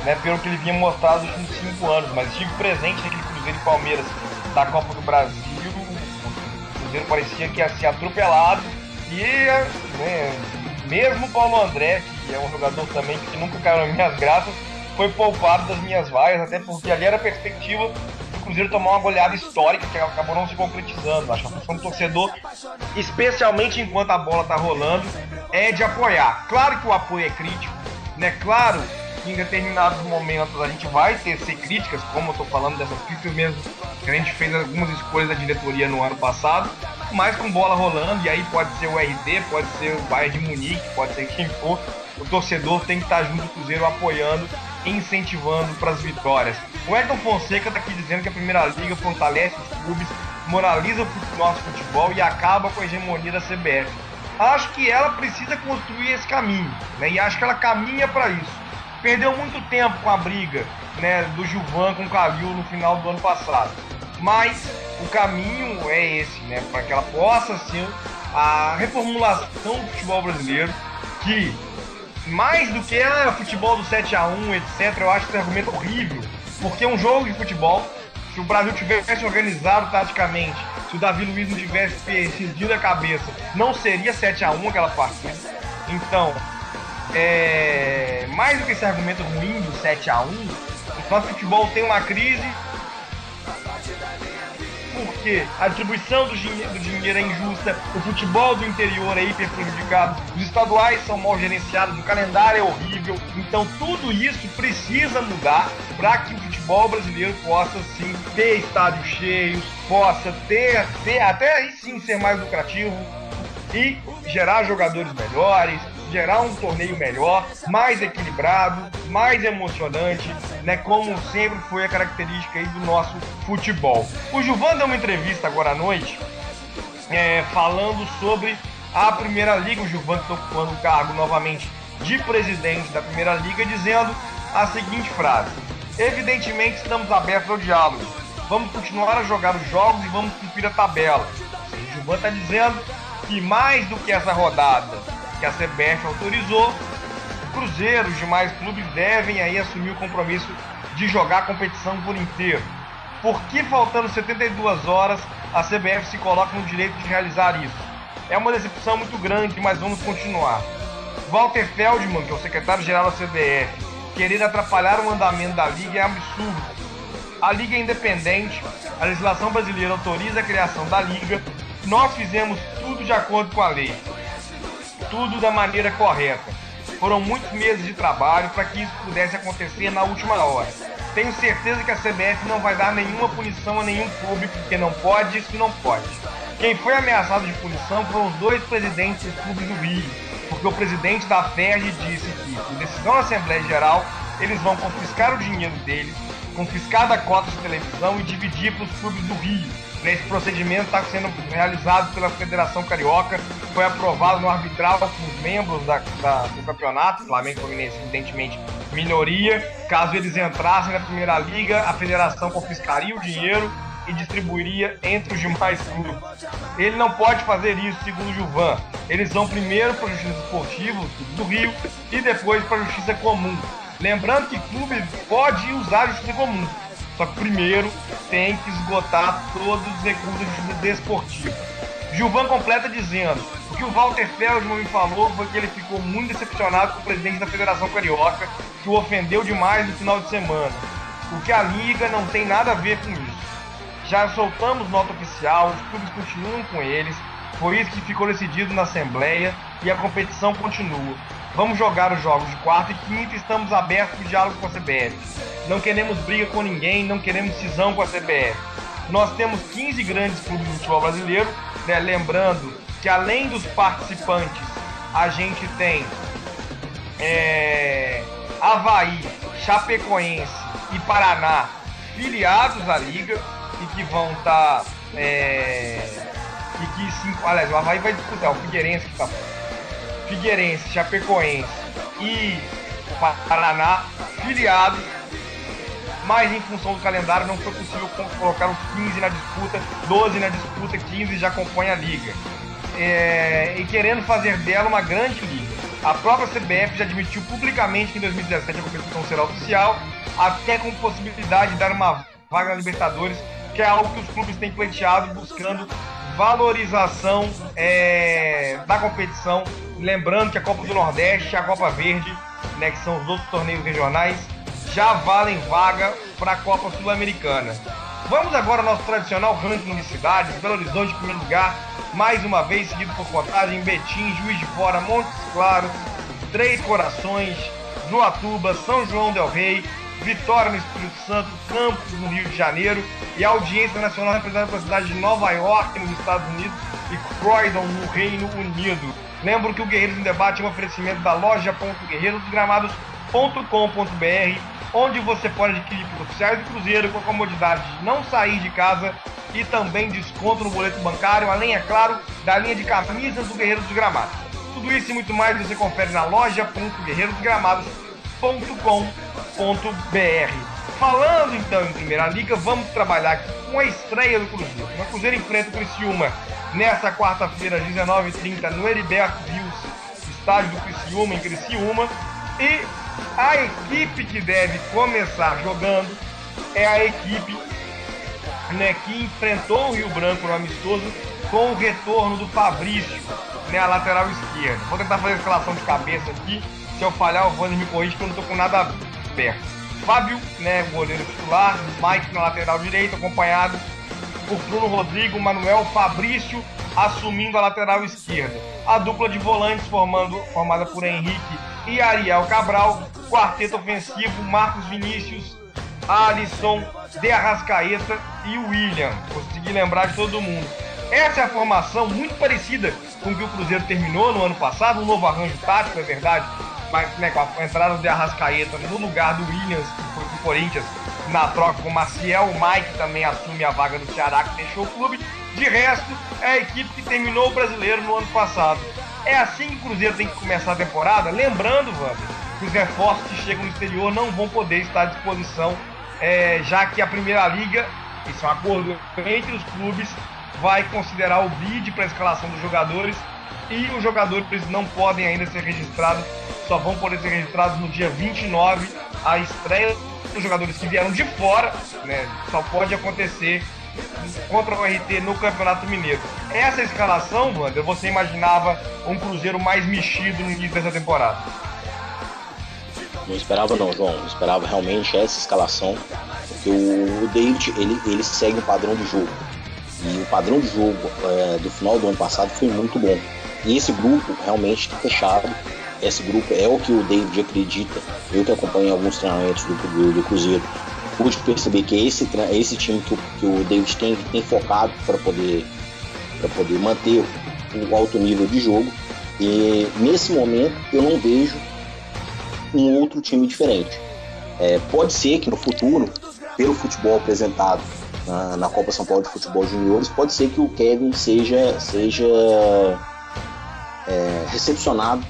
né, pelo que ele vinha mostrado nos últimos 5 anos, mas estive presente naquele Cruzeiro e Palmeiras da Copa do Brasil. O Cruzeiro parecia que ia ser atropelado e, né, mesmo o Paulo André, que é um jogador também que nunca caiu nas minhas graças, foi poupado das minhas vaias, até porque ali era a perspectiva do Cruzeiro tomar uma goleada histórica que acabou não se concretizando. Acho que a função do torcedor, especialmente enquanto a bola está rolando, é de apoiar. Claro que o apoio é crítico, né? Claro que em determinados momentos a gente vai ser críticas, como eu estou falando dessas críticas mesmo, que a gente fez algumas escolhas da diretoria no ano passado, mas com bola rolando, e aí pode ser o RT, pode ser o Bayern de Munique, pode ser quem for, o torcedor tem que estar junto do Cruzeiro apoiando, incentivando para as vitórias. O Ayrton Fonseca está aqui dizendo que a Primeira Liga fortalece os clubes, moraliza o nosso futebol e acaba com a hegemonia da CBF. Acho que ela precisa construir esse caminho, né? E acho que ela caminha para isso. Perdeu muito tempo com a briga, né, do Gilvan com o Calil no final do ano passado, mas o caminho é esse, né, para que ela possa ser a reformulação do futebol brasileiro, que mais do que futebol do 7-1, etc., eu acho esse argumento horrível, porque um jogo de futebol, se o Brasil tivesse organizado taticamente, se o Davi Luiz não tivesse perdido a cabeça, não seria 7-1 aquela partida. Então, mais do que esse argumento ruim do 7-1, o nosso futebol tem uma crise porque a distribuição do dinheiro é injusta, o futebol do interior é hiper prejudicado, os estaduais são mal gerenciados, o calendário é horrível. Então tudo isso precisa mudar para que o futebol brasileiro possa sim ter estádios cheios, possa ter até aí sim ser mais lucrativo e gerar jogadores melhores, gerar um torneio melhor, mais equilibrado, mais emocionante, né, como sempre foi a característica aí do nosso futebol. O Gilvan deu uma entrevista agora à noite, falando sobre a Primeira Liga. O Gilvan está ocupando o cargo novamente de presidente da Primeira Liga, dizendo a seguinte frase: evidentemente estamos abertos ao diálogo, vamos continuar a jogar os jogos e vamos cumprir a tabela. O Gilvan está dizendo que mais do que essa rodada que a CBF autorizou, o Cruzeiro e os demais clubes devem aí assumir o compromisso de jogar a competição por inteiro. Por que, faltando 72 horas, a CBF se coloca no direito de realizar isso? É uma decepção muito grande, mas vamos continuar. Walter Feldman, que é o secretário-geral da CBF, querer atrapalhar o andamento da Liga é absurdo. A Liga é independente, a legislação brasileira autoriza a criação da Liga, nós fizemos tudo de acordo com a lei. Tudo da maneira correta. Foram muitos meses de trabalho para que isso pudesse acontecer na última hora. Tenho certeza que a CBF não vai dar nenhuma punição a nenhum clube, porque não pode, isso não pode. Quem foi ameaçado de punição foram os 2 presidentes dos clubes do Rio, porque o presidente da FERJ disse que, por decisão da Assembleia Geral, eles vão confiscar o dinheiro deles, confiscar da cota de televisão e dividir para os clubes do Rio. Esse procedimento está sendo realizado pela Federação Carioca, foi aprovado no arbitral com os membros do campeonato, Flamengo e Fluminense, evidentemente, minoria. Caso eles entrassem na Primeira Liga, a federação confiscaria o dinheiro e distribuiria entre os demais clubes. Ele não pode fazer isso, segundo o Gilvan. Eles vão primeiro para a Justiça Esportiva, o clube do Rio, e depois para a Justiça Comum. Lembrando que clube pode usar a Justiça Comum, só que primeiro tem que esgotar todos os recursos de justiça desportiva. Gilvan completa dizendo: o que o Walter Feldman me falou foi que ele ficou muito decepcionado com o presidente da Federação Carioca, que o ofendeu demais no final de semana. O que a Liga não tem nada a ver com isso. Já soltamos nota oficial, os clubes continuam com eles, foi isso que ficou decidido na Assembleia e a competição continua. Vamos jogar os jogos de quarta e quinta e estamos abertos para o diálogo com a CBF. Não queremos briga com ninguém, não queremos cisão com a CBF. Nós temos 15 grandes clubes do futebol brasileiro, né? Lembrando que além dos participantes, a gente tem Avaí, Chapecoense e Paraná filiados à Liga e que vão estar... aliás, o Avaí vai disputar, o Figueirense que está fora. Figueirense, Chapecoense e Paraná filiados, mas em função do calendário não foi possível colocar os 15 na disputa, 12 na disputa, 15 já compõem a Liga. E querendo fazer dela uma grande liga. A própria CBF já admitiu publicamente que em 2017 a competição será oficial, até com possibilidade de dar uma vaga na Libertadores, que é algo que os clubes têm pleiteado buscando valorização da competição. Lembrando que a Copa do Nordeste e a Copa Verde, né, que são os outros torneios regionais, já valem vaga para a Copa Sul-Americana. Vamos agora ao nosso tradicional ranking de cidades. Belo Horizonte em primeiro lugar, mais uma vez seguido por Contagem, Betim, Juiz de Fora, Montes Claros, Três Corações, Joatuba, São João del Rei, Vitória no Espírito Santo, Campos no Rio de Janeiro e a Audiência Nacional representada pela cidade de Nova York nos Estados Unidos e Croydon no Reino Unido. Lembro que o Guerreiros em Debate é um oferecimento da loja.guerreirosgramados.com.br, onde você pode adquirir produtos oficiais do Cruzeiro com a comodidade de não sair de casa e também desconto no boleto bancário, além, é claro, da linha de camisas do Guerreiros dos Gramados. Tudo isso e muito mais você confere na loja.guerreirosgramados.com.br. Falando então em Primeira Liga, vamos trabalhar aqui com a estreia do Cruzeiro. O Cruzeiro enfrenta o Criciúma nesta quarta-feira, às 19h30, no Heriberto Rios, estádio do Criciúma, em Criciúma. E a equipe que deve começar jogando é a equipe, né, que enfrentou o Rio Branco no amistoso com o retorno do Fabrício, né, a lateral esquerda. Vou tentar fazer a escalação de cabeça aqui. Se eu falhar, o Wander me corrige que eu não estou com nada aberto. Fábio, né, goleiro titular, Mike na lateral direita, acompanhado por Bruno Rodrigo, Manuel, Fabrício assumindo a lateral esquerda. A dupla de volantes formada por Henrique e Ariel Cabral, quarteto ofensivo, Marcos Vinícius, Alisson, De Arrascaeta e William. Consegui lembrar de todo mundo. Essa é a formação muito parecida com o que o Cruzeiro terminou no ano passado, um novo arranjo tático, é verdade, mas, né, com a entrada do De Arrascaeta no lugar do Williams, que foi pro Corinthians, na troca com o Maciel. O Mike também assume a vaga do Ceará, que deixou o clube. De resto, é a equipe que terminou o Brasileiro no ano passado. É assim que o Cruzeiro tem que começar a temporada, lembrando, Wander, que os reforços que chegam no exterior não vão poder estar à disposição, já que a Primeira Liga, isso é um acordo entre os clubes, vai considerar o bid para a escalação dos jogadores, e os jogadores não podem ainda ser registrados, só vão poder ser registrados no dia 29, a estreia dos jogadores que vieram de fora, né, só pode acontecer contra o RT no Campeonato Mineiro. Essa escalação, Wander, você imaginava um Cruzeiro mais mexido no início dessa temporada? Não esperava não, João. Eu esperava realmente essa escalação, porque o David, ele segue um padrão de jogo. E o padrão de jogo do final do ano passado foi muito bom. E esse grupo realmente está fechado. Esse grupo é o que o David acredita. Eu que acompanho alguns treinamentos do Cruzeiro, pude perceber que esse time que o David tem focado para poder manter o alto nível de jogo. E nesse momento eu não vejo um outro time diferente. Pode ser que no futuro, pelo futebol apresentado na Copa São Paulo de Futebol Juniores, pode ser que o Kevin seja recepcionado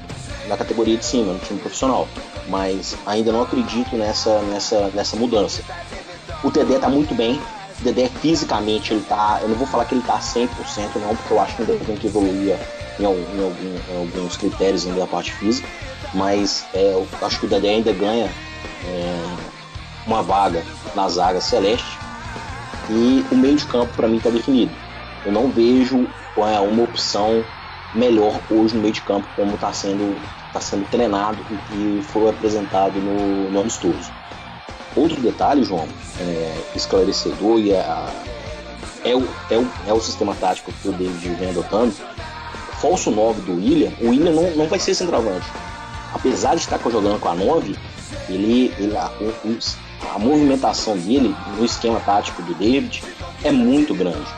na categoria de cima, no time profissional, mas ainda não acredito nessa mudança. O Dedé tá muito bem. O Dedé fisicamente, eu não vou falar que ele tá 100% não, porque eu acho que ainda tem que evoluir em alguns critérios ainda da parte física, mas eu acho que o Dedé ainda ganha uma vaga na zaga celeste, e o meio de campo para mim está definido. Eu não vejo uma opção melhor hoje no meio de campo, como está sendo treinado e foi apresentado no amistoso. Outro detalhe, João, esclarecedor, e é o sistema tático que o David vem adotando. O falso 9 do William, o William não vai ser centroavante. Apesar de estar jogando com a 9, a movimentação dele no esquema tático do David é muito grande.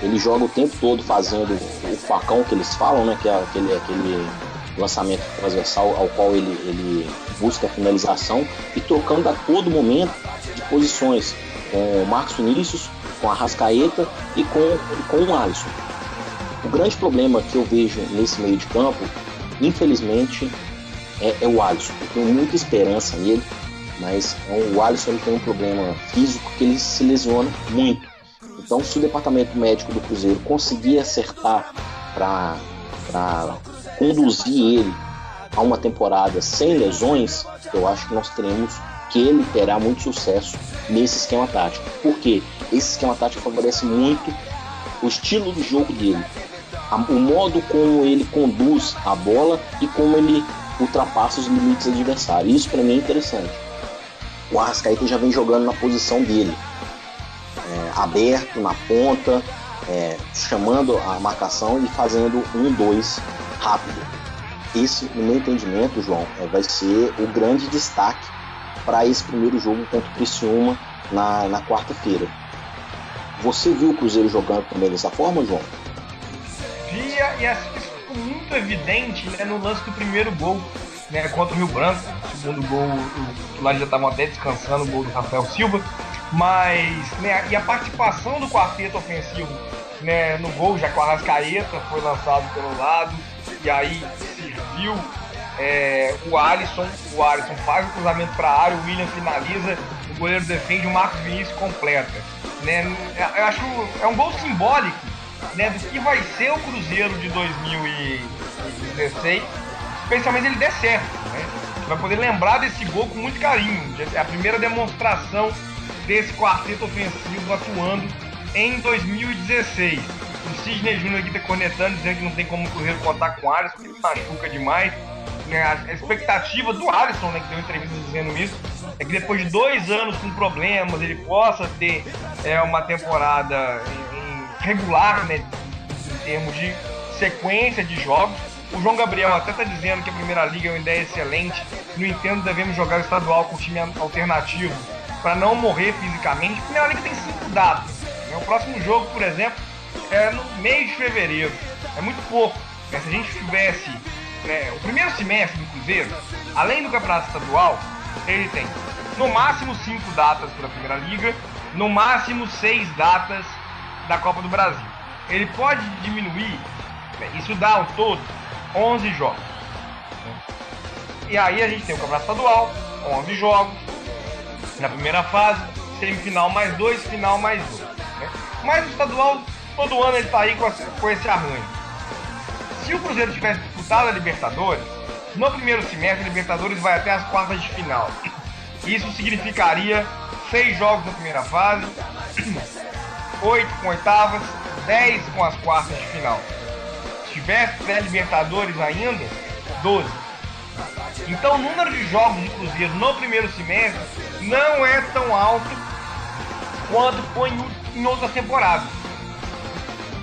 Ele joga o tempo todo fazendo o facão que eles falam, né, que é aquele lançamento transversal ao qual ele busca a finalização, e trocando a todo momento de posições com o Marcos Vinícius, com a Arrascaeta e com o Alisson. O grande problema que eu vejo nesse meio de campo, infelizmente, é o Alisson. Eu tenho muita esperança nele, mas o Alisson tem um problema físico que ele se lesiona muito. Então, se o departamento médico do Cruzeiro conseguir acertar para conduzir ele a uma temporada sem lesões, eu acho que ele terá muito sucesso nesse esquema tático. Porque esse esquema tático favorece muito o estilo de jogo dele, o modo como ele conduz a bola e como ele ultrapassa os limites adversários. Isso para mim é interessante. O Arrascaeta já vem jogando na posição dele, aberto, na ponta, chamando a marcação e fazendo 1-2 rápido. Esse, no meu entendimento, João, vai ser o grande destaque para esse primeiro jogo contra o Criciúma na quarta-feira. Você viu o Cruzeiro jogando também dessa forma, João? Via, e isso ficou muito evidente, né, no lance do primeiro gol, né, contra o Rio Branco. O segundo gol, os titulares já estavam até descansando, o gol do Rafael Silva. Mas, né, e a participação do quarteto ofensivo, né, no gol, já que o Arrascaeta foi lançado pelo lado, e aí serviu o Alisson faz o cruzamento para a área, o William finaliza, o goleiro defende, o Marcos Vinícius completa, né? Eu acho um gol simbólico, né, do que vai ser o Cruzeiro de 2016, especialmente se ele der certo, né? Vai poder lembrar desse gol com muito carinho. É a primeira demonstração desse quarteto ofensivo atuando em 2016. O Sidney Júnior aqui tá cornetando, dizendo que não tem como o Cruzeiro contar com o Alisson, porque ele machuca demais. A expectativa do Alisson, né, que deu entrevista dizendo isso, é que depois de 2 anos com problemas, ele possa ter uma temporada regular, né, em termos de sequência de jogos. O João Gabriel até está dizendo que a Primeira Liga é uma ideia excelente. No entanto, devemos jogar o estadual com time alternativo para não morrer fisicamente. A Primeira Liga tem 5 datas. O próximo jogo, por exemplo, é no mês de fevereiro. É muito pouco. Se a gente tivesse o primeiro semestre do Cruzeiro, além do campeonato estadual, ele tem no máximo 5 datas pela Primeira Liga, no máximo 6 datas da Copa do Brasil. Ele pode diminuir, isso dá ao todo 11 jogos. E aí a gente tem o campeonato estadual, 11 jogos, na primeira fase, semifinal mais 2, final mais 2. Mas o estadual, todo ano ele está aí com esse arranjo. Se o Cruzeiro tivesse disputado a Libertadores, no primeiro semestre a Libertadores vai até as quartas de final. Isso significaria 6 jogos na primeira fase, 8 com oitavas, 10 com as quartas de final. Se tivesse pré-Libertadores ainda, 12. Então o número de jogos de Cruzeiro no primeiro semestre não é tão alto quanto foi em outras temporadas.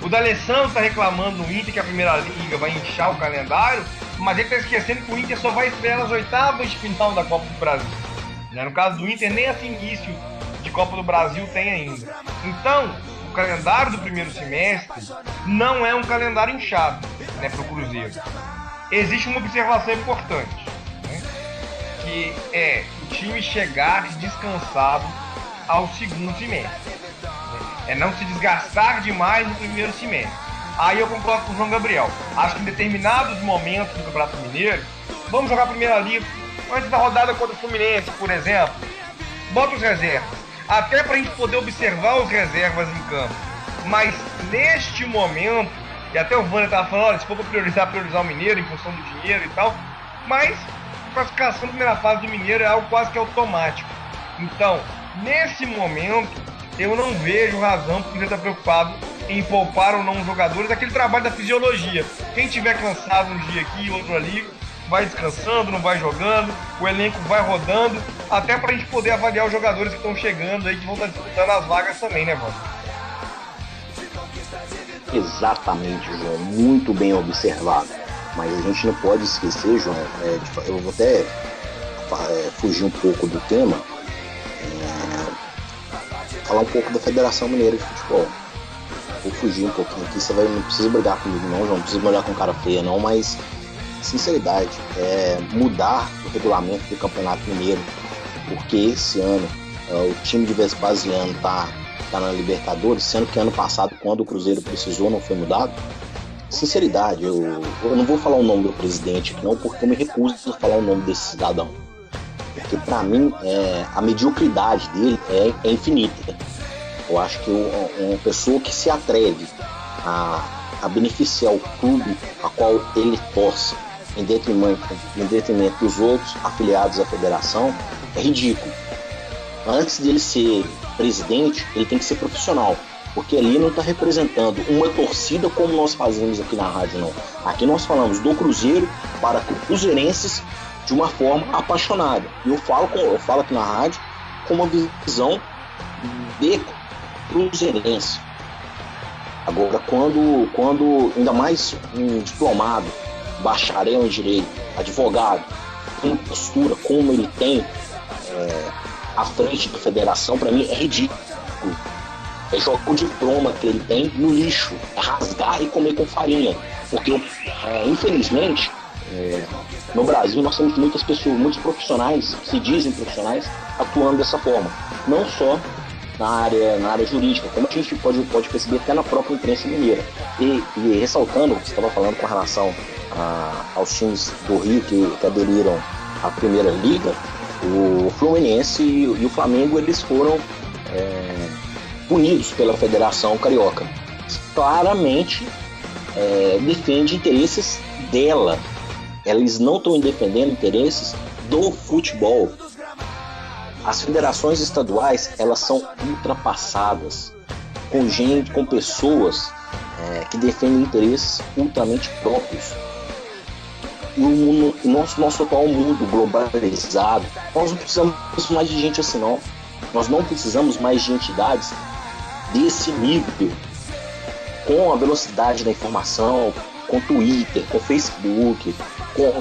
O D'Alessandro está reclamando no Inter que a Primeira Liga vai inchar o calendário, mas ele está esquecendo que o Inter só vai esperar as oitavas de final da Copa do Brasil. No caso do Inter, nem esse início de Copa do Brasil tem ainda. Então, o calendário do primeiro semestre não é um calendário inchado, para o Cruzeiro. Existe uma observação importante, que é o time chegar descansado ao segundo semestre. É não se desgastar demais no primeiro semestre. Aí eu concordo com o João Gabriel. Acho que em determinados momentos do Campeonato Mineiro, vamos jogar a primeira liga, antes da rodada contra o Fluminense, por exemplo, bota os reservas. Até pra gente poder observar os reservas em campo. Mas neste momento, e até o Vânia estava falando, olha, se for para priorizar o Mineiro em função do dinheiro e tal, mas a classificação da primeira fase do Mineiro é algo quase que automático. Então, nesse momento, eu não vejo razão porque ele está preocupado em poupar ou não os jogadores, aquele trabalho da fisiologia. Quem tiver cansado um dia aqui e outro ali, vai descansando, não vai jogando, o elenco vai rodando, até para a gente poder avaliar os jogadores que estão chegando aí, que vão estar disputando as vagas também, né, Vânia? Exatamente, João, muito bem observado. Mas a gente não pode esquecer, João, eu vou até fugir um pouco do tema, falar um pouco da Federação Mineira de Futebol. Vou fugir um pouquinho aqui, não precisa brigar comigo não, João, não precisa me olhar com cara feia não, mas sinceridade, mudar o regulamento do Campeonato Mineiro, porque esse ano o time de Vespasiano tá na Libertadores, sendo que ano passado, quando o Cruzeiro precisou, não foi mudado. Sinceridade, eu não vou falar o nome do presidente aqui não, porque eu me recuso a falar o nome desse cidadão. Porque para mim, a mediocridade dele é infinita. Eu acho que uma pessoa que se atreve a beneficiar o clube a qual ele torce, em detrimento dos outros afiliados à federação, é ridículo. Antes dele ser presidente, ele tem que ser profissional, porque ali não está representando uma torcida como nós fazemos aqui na rádio, não. Aqui nós falamos do Cruzeiro para cruzeirenses de uma forma apaixonada. E eu falo aqui na rádio com uma visão de cruzeirense. Agora, quando ainda mais um diplomado, bacharel em direito, advogado, tem postura como ele tem à frente da federação, para mim é ridículo. É jogar o diploma que ele tem no lixo, é rasgar e comer com farinha. Porque, infelizmente, no Brasil nós temos muitas pessoas, muitos profissionais, que se dizem profissionais, atuando dessa forma. Não só na área jurídica, como a gente pode perceber até na própria imprensa mineira. E ressaltando o que você estava falando com relação aos times do Rio que aderiram à Primeira Liga, o Fluminense e o Flamengo, eles foram punidos pela Federação Carioca. Claramente defende interesses dela. Eles não estão defendendo interesses do futebol. As federações estaduais, elas são ultrapassadas com pessoas que defendem interesses ultramente próprios. E o nosso atual mundo globalizado, nós não precisamos mais de gente assim não. Nós não precisamos mais de entidades desse nível, com a velocidade da informação, com Twitter, com Facebook,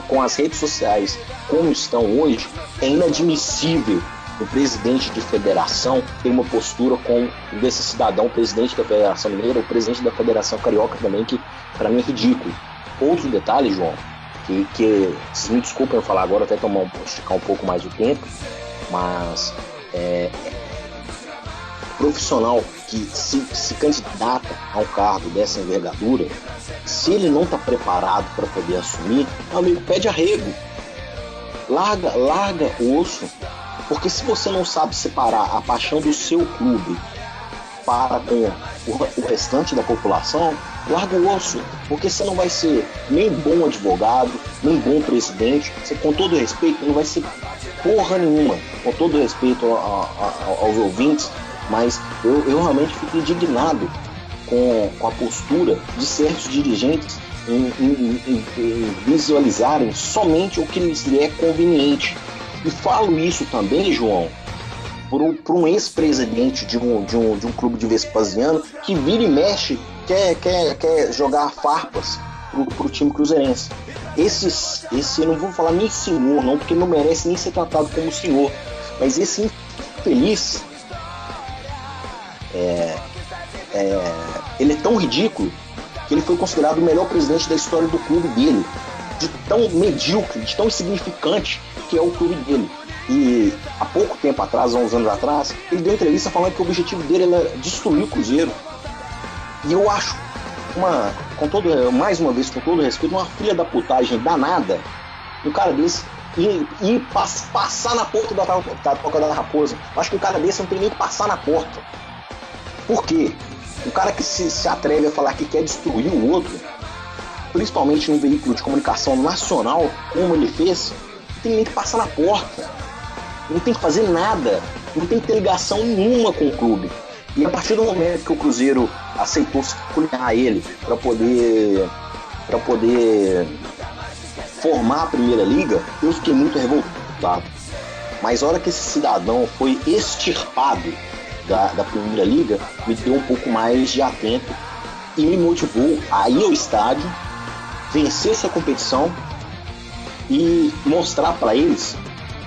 com as redes sociais como estão hoje. É inadmissível o presidente de federação ter uma postura como desse cidadão, o presidente da Federação Mineira, o presidente da Federação Carioca também, que para mim é ridículo. Outro detalhe, João, que vocês me desculpem eu falar agora, até esticar um pouco mais o tempo, mas profissional que se candidata a um cargo dessa envergadura, se ele não está preparado para poder assumir, meu amigo, pede arrego, larga o osso, porque se você não sabe separar a paixão do seu clube para com o restante da população, larga o osso, porque você não vai ser nem bom advogado, nem bom presidente, você, com todo respeito, não vai ser porra nenhuma, com todo respeito aos ouvintes, mas eu realmente fico indignado com a postura de certos dirigentes em visualizarem somente o que lhes é conveniente. E falo isso também, João, por um ex-presidente de um clube de Vespasiano que vira e mexe, quer jogar farpas pro time cruzeirense. Esse eu não vou falar nem senhor, não, porque não merece nem ser tratado como senhor, mas esse infeliz, ele é tão ridículo que ele foi considerado o melhor presidente da história do clube dele, de tão medíocre, de tão insignificante que é o clube dele. E há pouco tempo atrás, há uns anos atrás, ele deu entrevista falando que o objetivo dele era destruir o Cruzeiro. E eu acho mais uma vez, com todo respeito, uma filha da putagem danada, um cara desse ir passar na porta da Toca da Raposa. Eu acho que um cara desse não tem nem que passar na porta. Por quê? O cara que se atreve a falar que quer destruir o outro, principalmente num veículo de comunicação nacional, como ele fez, não tem nem que passar na porta. Não tem que fazer nada. Não tem que ter ligação nenhuma com o clube. E a partir do momento que o Cruzeiro aceitou escolher ele para poder formar a Primeira Liga, eu fiquei muito revoltado. Mas a hora que esse cidadão foi extirpado da Primeira Liga, me deu um pouco mais de atento e me motivou a ir ao estádio, vencer essa competição e mostrar para eles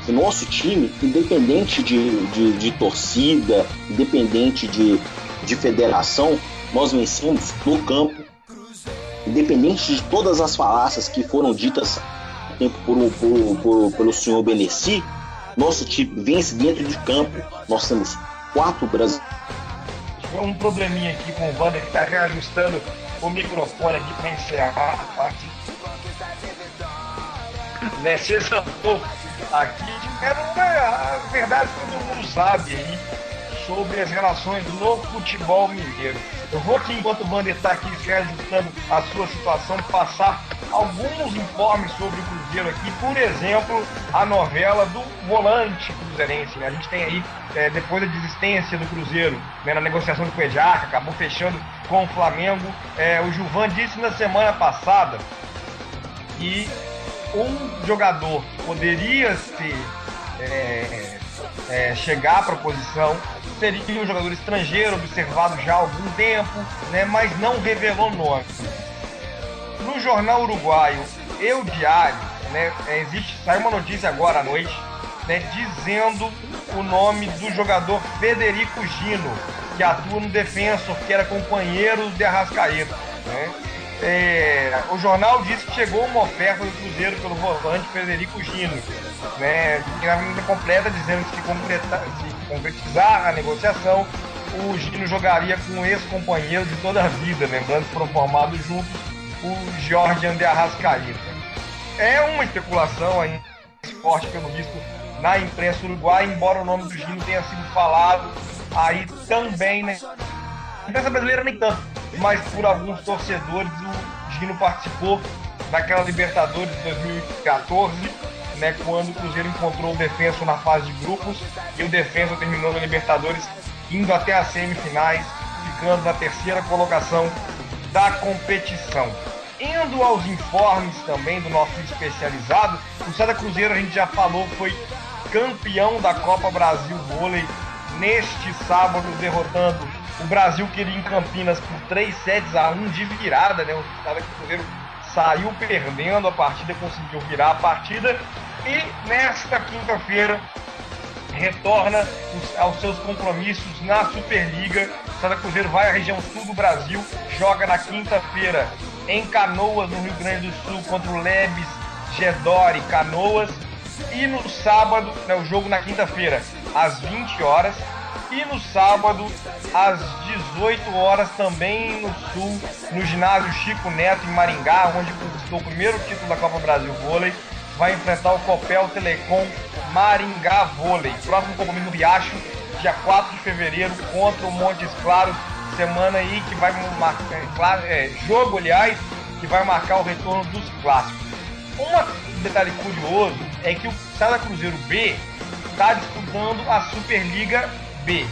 que nosso time, independente de torcida, independente de federação, nós vencemos no campo, independente de todas as falácias que foram ditas há tempo pelo senhor Benessi, nosso time vence dentro de campo. Nós temos 4 brasileiros. Um probleminha aqui com o Wander que está reajustando o microfone aqui para encerrar a parte. Cessou aqui. A verdade todo mundo sabe aí sobre as relações no futebol mineiro. Eu vou aqui, enquanto o Wander está aqui se reajustando a sua situação, passar alguns informes sobre o Cruzeiro aqui. Por exemplo, a novela do volante cruzeirense, né? A gente tem aí, depois da desistência do Cruzeiro, né, na negociação do Cuejar, acabou fechando com o Flamengo. O Gilvan disse na semana passada que um jogador poderia chegar para a posição, seria um jogador estrangeiro, observado já há algum tempo, né, mas não revelou nome. No jornal uruguaio El Diário, né, saiu uma notícia agora à noite, né, dizendo o nome do jogador Federico Gino, que atua no Defensor, que era companheiro de Arrascaeta, né. O jornal disse que chegou uma oferta do Cruzeiro pelo volante Federico Gino, né, ainda completa, dizendo que se concretizar a negociação, o Gino jogaria com um ex-companheiro de toda a vida, lembrando que foram formados juntos, o Jorge André Arrascaeta. É uma especulação ainda forte, pelo visto, na imprensa uruguaia, embora o nome do Gino tenha sido falado aí também, né? A imprensa brasileira nem tanto, mas por alguns torcedores. O Gino participou daquela Libertadores de 2014, né, quando o Cruzeiro encontrou o Defensor na fase de grupos, e o Defensor terminou na Libertadores indo até as semifinais, ficando na 3ª colocação da competição. Indo aos informes também do nosso especializado, o Sada Cruzeiro, a gente já falou, foi campeão da Copa Brasil Vôlei neste sábado, derrotando o Brasil, que iria em Campinas por 3-1 de virada, né? O Sada Cruzeiro saiu perdendo a partida, conseguiu virar a partida e nesta quinta-feira retorna aos seus compromissos na Superliga. O Sada Cruzeiro vai à região sul do Brasil, joga na quinta-feira em Canoas, no Rio Grande do Sul, contra o Lebes Gedore Canoas, e no sábado, né, o jogo na quinta-feira às 20 horas, e no sábado às 18 horas também no sul, no ginásio Chico Neto em Maringá, onde conquistou o primeiro título da Copa Brasil Vôlei, vai enfrentar o Copel Telecom Maringá Vôlei. Próximo compromisso no Riacho, dia 4 de fevereiro, contra o Montes Claros, semana aí que vai marcar, jogo, aliás, que vai marcar o retorno dos clássicos. Um detalhe curioso é que o Sada Cruzeiro B está disputando a Superliga B,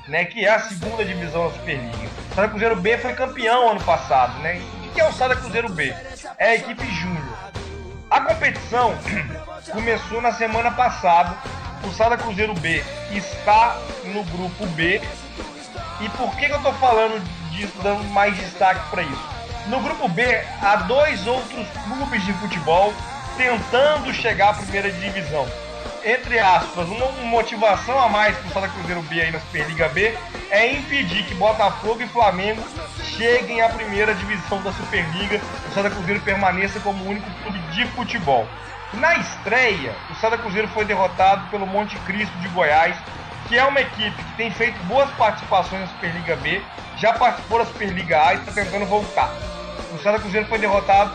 né, que é a 2ª divisão da Superliga. O Sada Cruzeiro B foi campeão ano passado, né? O que é o Sada Cruzeiro B? É a equipe júnior. A competição começou na semana passada. O Sada Cruzeiro B está no grupo B. E por que eu estou falando disso, dando mais destaque para isso? No grupo B, há 2 outros clubes de futebol tentando chegar à primeira divisão. Entre aspas, uma motivação a mais para o Sada Cruzeiro B aí na Superliga B é impedir que Botafogo e Flamengo cheguem à primeira divisão da Superliga. O Sada Cruzeiro permaneça como o único clube de futebol. Na estreia, o Santa Cruzeiro foi derrotado pelo Monte Cristo de Goiás, que é uma equipe que tem feito boas participações na Superliga B, já participou da Superliga A e está tentando voltar. O Santa Cruzeiro foi derrotado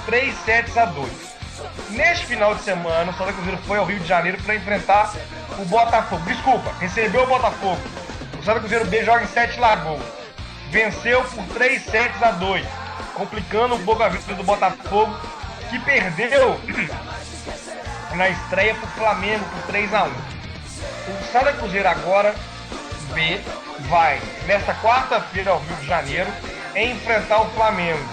por 3-2. Neste final de semana, o Santa Cruzeiro foi ao Rio de Janeiro para enfrentar o Botafogo. Desculpa, recebeu o Botafogo. O Santa Cruzeiro B joga em 7 Lagoas. Venceu por 3-2, complicando um pouco a vida do Botafogo, que perdeu na estreia para o Flamengo por 3-1. O Santa Cruzeiro agora, B, vai nesta quarta-feira ao Rio de Janeiro enfrentar o Flamengo.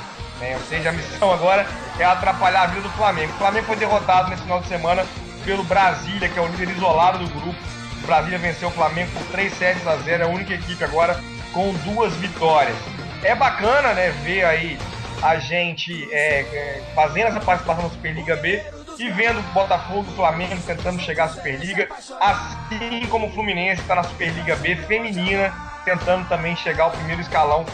Ou seja, a missão agora é atrapalhar a vida do Flamengo. O Flamengo foi derrotado nesse final de semana pelo Brasília, que é o líder isolado do grupo. O Brasília venceu o Flamengo por 3-0, é a única equipe agora com 2 vitórias. É bacana, né, ver aí a gente fazendo essa participação na Superliga B e vendo o Botafogo e o Flamengo tentando chegar à Superliga, assim como o Fluminense está na Superliga B feminina, tentando também chegar ao primeiro escalão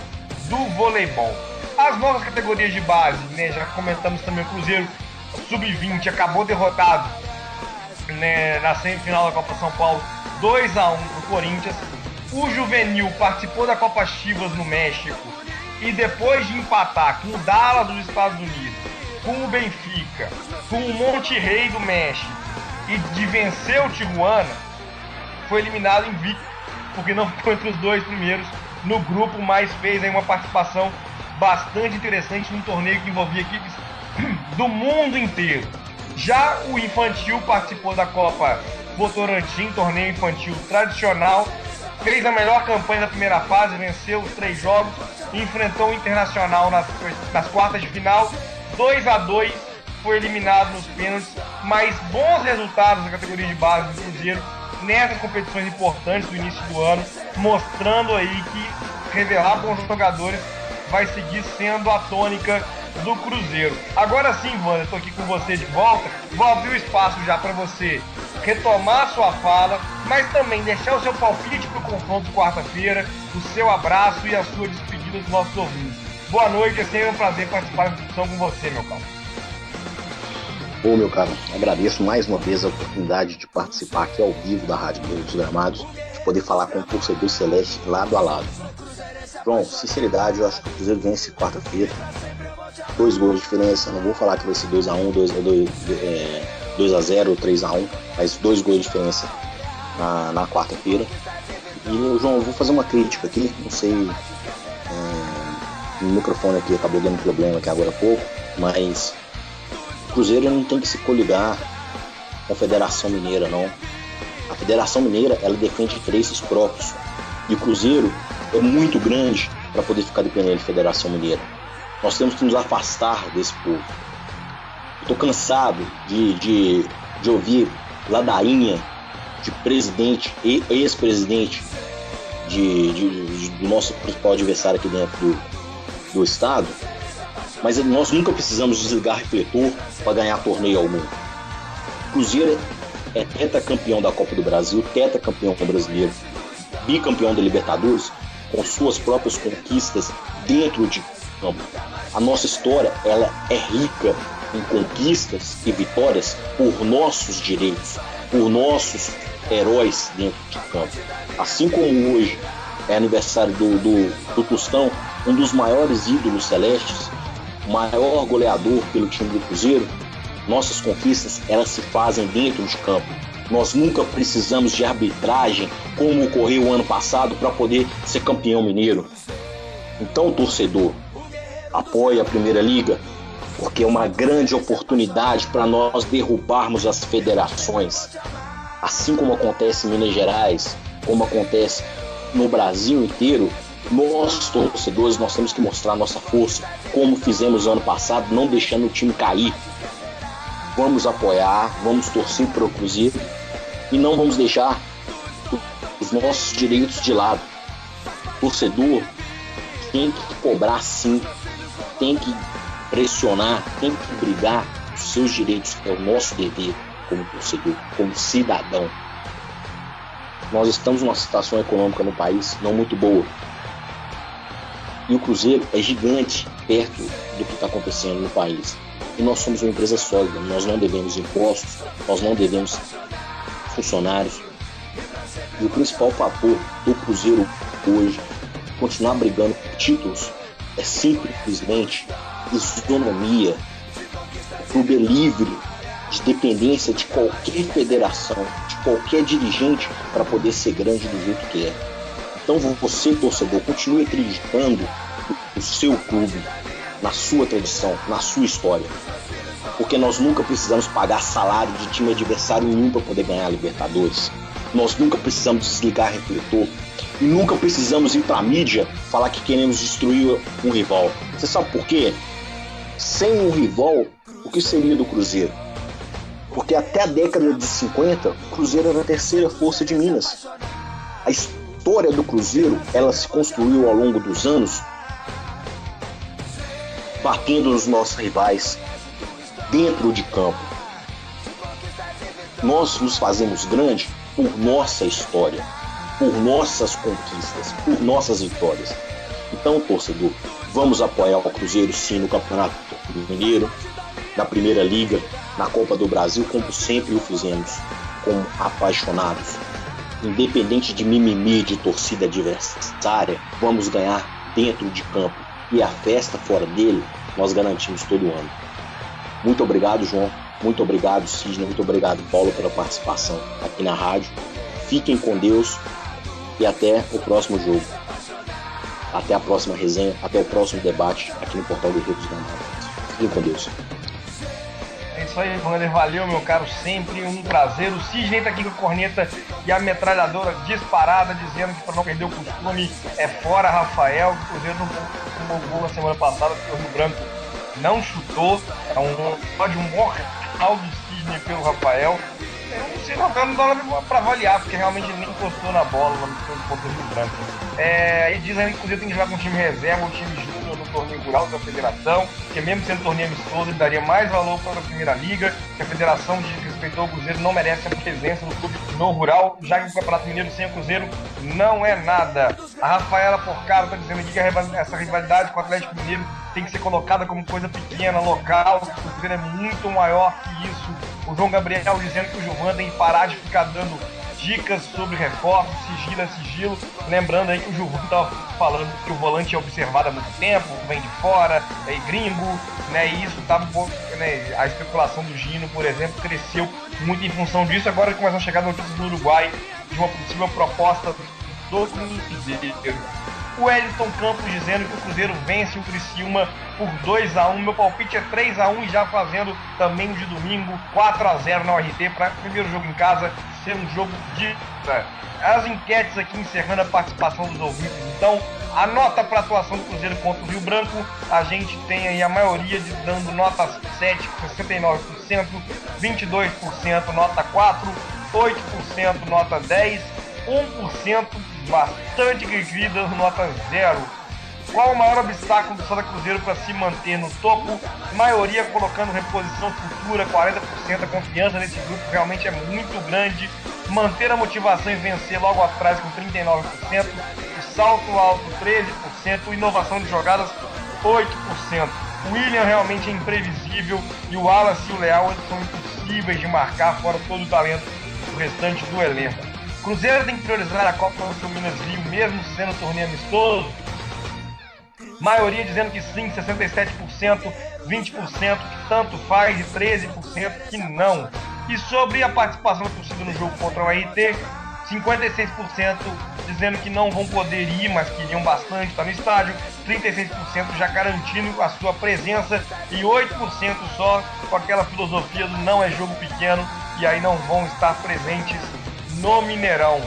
do voleibol. As novas categorias de base, né, já comentamos também, o Cruzeiro Sub-20 acabou derrotado, né, na semifinal da Copa São Paulo, 2-1 pro Corinthians. O Juvenil participou da Copa Chivas no México e depois de empatar com o Dallas dos Estados Unidos, com o Benfica, com o Monterrey do México e de vencer o Tijuana, foi eliminado invicto, porque não ficou entre os 2 primeiros no grupo, mas fez aí uma participação bastante interessante num torneio que envolvia equipes do mundo inteiro. Já o Infantil participou da Copa Votorantim, torneio infantil tradicional, fez a melhor campanha da primeira fase, venceu os 3 jogos, enfrentou o Internacional nas quartas de final, 2-2, foi eliminado nos pênaltis, mas bons resultados na categoria de base do Cruzeiro nessas competições importantes do início do ano, mostrando aí que revelar bons jogadores vai seguir sendo a tônica do Cruzeiro. Agora sim, Wander, estou aqui com você de volta, vou abrir o espaço já para você retomar a sua fala, mas também deixar o seu palpite para o confronto de quarta-feira, o seu abraço e a sua despedida dos nossos ouvintes. Boa noite, é sempre um prazer participar da discussão com você, meu caro. Ô, meu caro, agradeço mais uma vez a oportunidade de participar aqui ao vivo da Rádio dos Gramados, de poder falar com o torcedor celeste lado a lado. João, sinceridade, eu acho que o Cruzeiro vence quarta-feira, 2 gols de diferença, não vou falar que vai ser 2-1, 2-0 ou 3-1, mas 2 gols de diferença na quarta-feira. E, João, eu vou fazer uma crítica aqui, não sei, o microfone aqui acabou dando problema aqui agora há pouco, mas o Cruzeiro não tem que se coligar com a Federação Mineira, não. A Federação Mineira, ela defende interesses próprios, e o Cruzeiro é muito grande para poder ficar dependendo da Federação Mineira. Nós temos que nos afastar desse povo. Estou cansado de ouvir ladainha de presidente e ex-presidente do nosso principal adversário aqui dentro do estado, mas nós nunca precisamos desligar refletor para ganhar torneio algum. O Cruzeiro é tetracampeão da Copa do Brasil, tetracampeão brasileiro, bicampeão da Libertadores, com suas próprias conquistas dentro de campo. A nossa história, ela é rica em conquistas e vitórias por nossos direitos, por nossos heróis dentro de campo. Assim como hoje é aniversário do Tostão, um dos maiores ídolos celestes, o maior goleador pelo time do Cruzeiro, nossas conquistas, elas se fazem dentro de campo. Nós nunca precisamos de arbitragem, como ocorreu o ano passado, para poder ser campeão mineiro. Então, torcedor, apoie a Primeira Liga, porque é uma grande oportunidade para nós derrubarmos as federações. Assim como acontece em Minas Gerais, como acontece no Brasil inteiro, nós, torcedores, nós temos que mostrar nossa força, como fizemos ano passado, não deixando o time cair. Vamos apoiar, vamos torcer para o Cruzeiro e não vamos deixar os nossos direitos de lado. Torcedor tem que cobrar sim, tem que pressionar, tem que brigar os seus direitos, é o nosso dever como torcedor, como cidadão. Nós estamos numa situação econômica no país não muito boa. E o Cruzeiro é gigante perto do que está acontecendo no país. E nós somos uma empresa sólida, nós não devemos impostos, nós não devemos funcionários. E o principal fator do Cruzeiro hoje, continuar brigando por títulos, é simplesmente isonomia. O clube é livre de dependência de qualquer federação, de qualquer dirigente para poder ser grande do jeito que é. Então você, torcedor, continue acreditando no seu clube, na sua tradição, na sua história. Porque nós nunca precisamos pagar salário de time adversário nenhum para poder ganhar a Libertadores. Nós nunca precisamos desligar refletor. E nunca precisamos ir para a mídia falar que queremos destruir um rival. Você sabe por quê? Sem um rival, o que seria do Cruzeiro? Porque até a década de 50, o Cruzeiro era a terceira força de Minas. A história do Cruzeiro, ela se construiu ao longo dos anos, batendo nos nossos rivais dentro de campo. Nós nos fazemos grande por nossa história, por nossas conquistas, por nossas vitórias. Então, torcedor, vamos apoiar o Cruzeiro sim no Campeonato Mineiro, na Primeira Liga, na Copa do Brasil, como sempre o fizemos, como apaixonados. Independente de mimimi de torcida adversária, vamos ganhar dentro de campo. E a festa fora dele, nós garantimos todo ano. Muito obrigado, João. Muito obrigado, Sidney. Muito obrigado, Paulo, pela participação aqui na rádio. Fiquem com Deus e até o próximo jogo. Até a próxima resenha, até o próximo debate aqui no Portal Guerreiros Gramados. Fiquem com Deus. É isso aí, Wander. Valeu, meu caro. Sempre um prazer. O Sidney tá aqui com a corneta e a metralhadora disparada, dizendo que para não perder o costume é fora Rafael. O Cruzeiro não tomou gol na semana passada porque o Rio Branco não chutou. É um mortal do Sidney pelo Rafael. Eu não sei, não dá nada pra avaliar, porque realmente ele nem encostou na bola no contra o Rio Branco. E dizem que o Cruzeiro tem que jogar com um time reserva, um time júnior no torneio rural da federação, porque mesmo sendo torneio amistoso, ele daria mais valor para a Primeira Liga, que a federação diz que respeitou o Cruzeiro, não merece a presença do clube no rural, já que o Campeonato Mineiro sem o Cruzeiro não é nada. A Rafaela Porcaro está dizendo aqui que essa rivalidade com o Atlético Mineiro tem que ser colocada como coisa pequena, local, o Cruzeiro é muito maior que isso. O João Gabriel dizendo que o Gilvan tem que parar de ficar dando dicas sobre reforço, sigilo. Lembrando aí que o Gilvan estava falando que o volante é observado há muito tempo, vem de fora, é gringo, né? E isso estava um pouco, né? A especulação do Gino, por exemplo, cresceu muito em função disso. Agora começam a chegar notícias do Uruguai de uma possível proposta do Cruzeiro. O Wellington Campos dizendo que o Cruzeiro vence o Criciúma por 2-1. Meu palpite é 3-1 e já fazendo também o de domingo 4-0 na URT para o primeiro jogo em casa ser um jogo de... As enquetes aqui encerrando a participação dos ouvintes. Então, a nota para a atuação do Cruzeiro contra o Rio Branco, a gente tem aí a maioria dando nota 7, 69%, 22% nota 4, 8% nota 10, 1% bastante cri-cri dando nota 0. Qual o maior obstáculo do Santa Cruzeiro para se manter no topo? Maioria colocando reposição futura, 40%. A confiança nesse grupo realmente é muito grande. Manter a motivação e vencer logo atrás com 39%. O salto alto, 13%. Inovação de jogadas, 8%. O William realmente é imprevisível. E o Wallace e o Leal eles são impossíveis de marcar, fora todo o talento do restante do elenco. Cruzeiro tem que priorizar a Copa do Minas Rio, mesmo sendo torneio amistoso. Maioria dizendo que sim, 67%, 20% que tanto faz e 13% que não. E sobre a participação da torcida no jogo contra o RT, 56% dizendo que não vão poder ir, mas queriam bastante estar no estádio, 36% já garantindo a sua presença e 8% só com aquela filosofia do não é jogo pequeno e aí não vão estar presentes no Mineirão.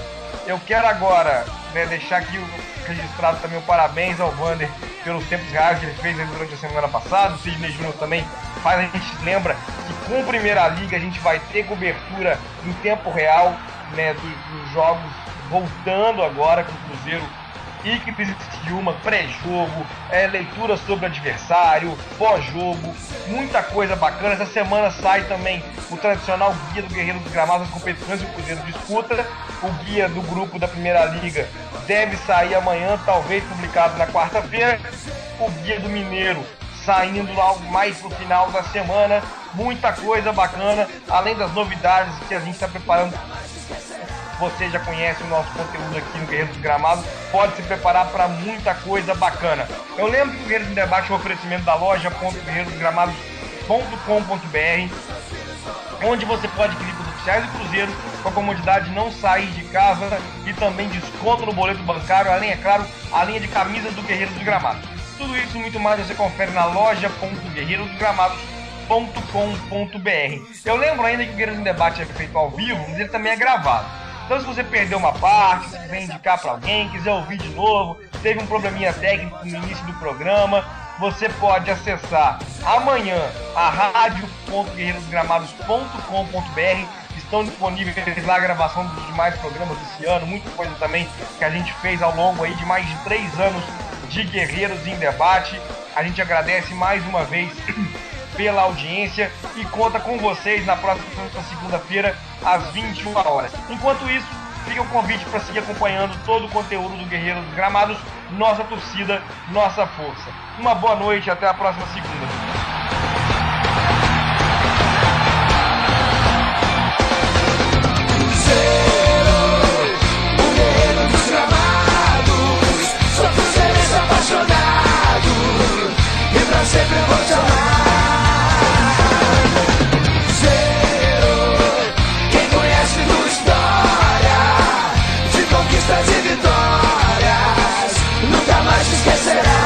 Eu quero agora deixar aqui registrado também o parabéns ao Wander pelos tempos reais que ele fez durante a semana passada. O Sidney Júnior também faz, a gente lembra que com a Primeira Liga a gente vai ter cobertura em tempo real, né, dos jogos voltando agora com o Cruzeiro e que existiu uma pré-jogo, leitura sobre o adversário, pós-jogo, muita coisa bacana. Essa semana sai também o tradicional guia do Guerreiro dos Gramados, as competições que o Cruzeiro disputa. O guia do grupo da Primeira Liga deve sair amanhã, talvez publicado na quarta-feira. O guia do Mineiro saindo logo mais pro final da semana. Muita coisa bacana, além das novidades que a gente está preparando. Você já conhece o nosso conteúdo aqui no Guerreiros dos Gramados, pode se preparar para muita coisa bacana. Eu lembro que o Guerreiros em Debate é um oferecimento da loja.guerreirosgramados.com.br, onde você pode adquirir produtos oficiais do Cruzeiro com a comodidade de não sair de casa e também desconto no boleto bancário, além, é claro, a linha de camisas do Guerreiros dos Gramados. Tudo isso e muito mais você confere na loja.guerreirosgramados.com.br. Eu lembro ainda que o Guerreiros em Debate é feito ao vivo, mas ele também é gravado. Então, se você perdeu uma parte, se quiser indicar para alguém, quiser ouvir de novo, teve um probleminha técnico no início do programa, você pode acessar amanhã a radio.guerreirosgramados.com.br. Estão disponíveis lá a gravação dos demais programas desse ano, muita coisa também que a gente fez ao longo aí de mais de 3 anos de Guerreiros em Debate. A gente agradece mais uma vez pela audiência e conta com vocês na próxima segunda-feira às 21 horas. Enquanto isso, fica o convite para seguir acompanhando todo o conteúdo do Guerreiros dos Gramados, nossa torcida, nossa força. Uma boa noite e até a próxima segunda. Sempre vou te amar. Zero, quem conhece tua história de conquistas e vitórias nunca mais te esquecerá.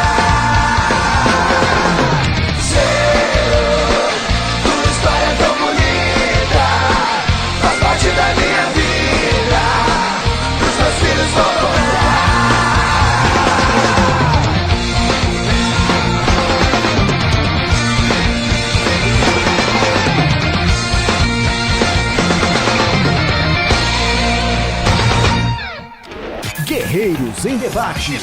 Zero, tua história é tão bonita, faz parte da minha vida, os meus filhos vão contar. Guerreiros em Debate.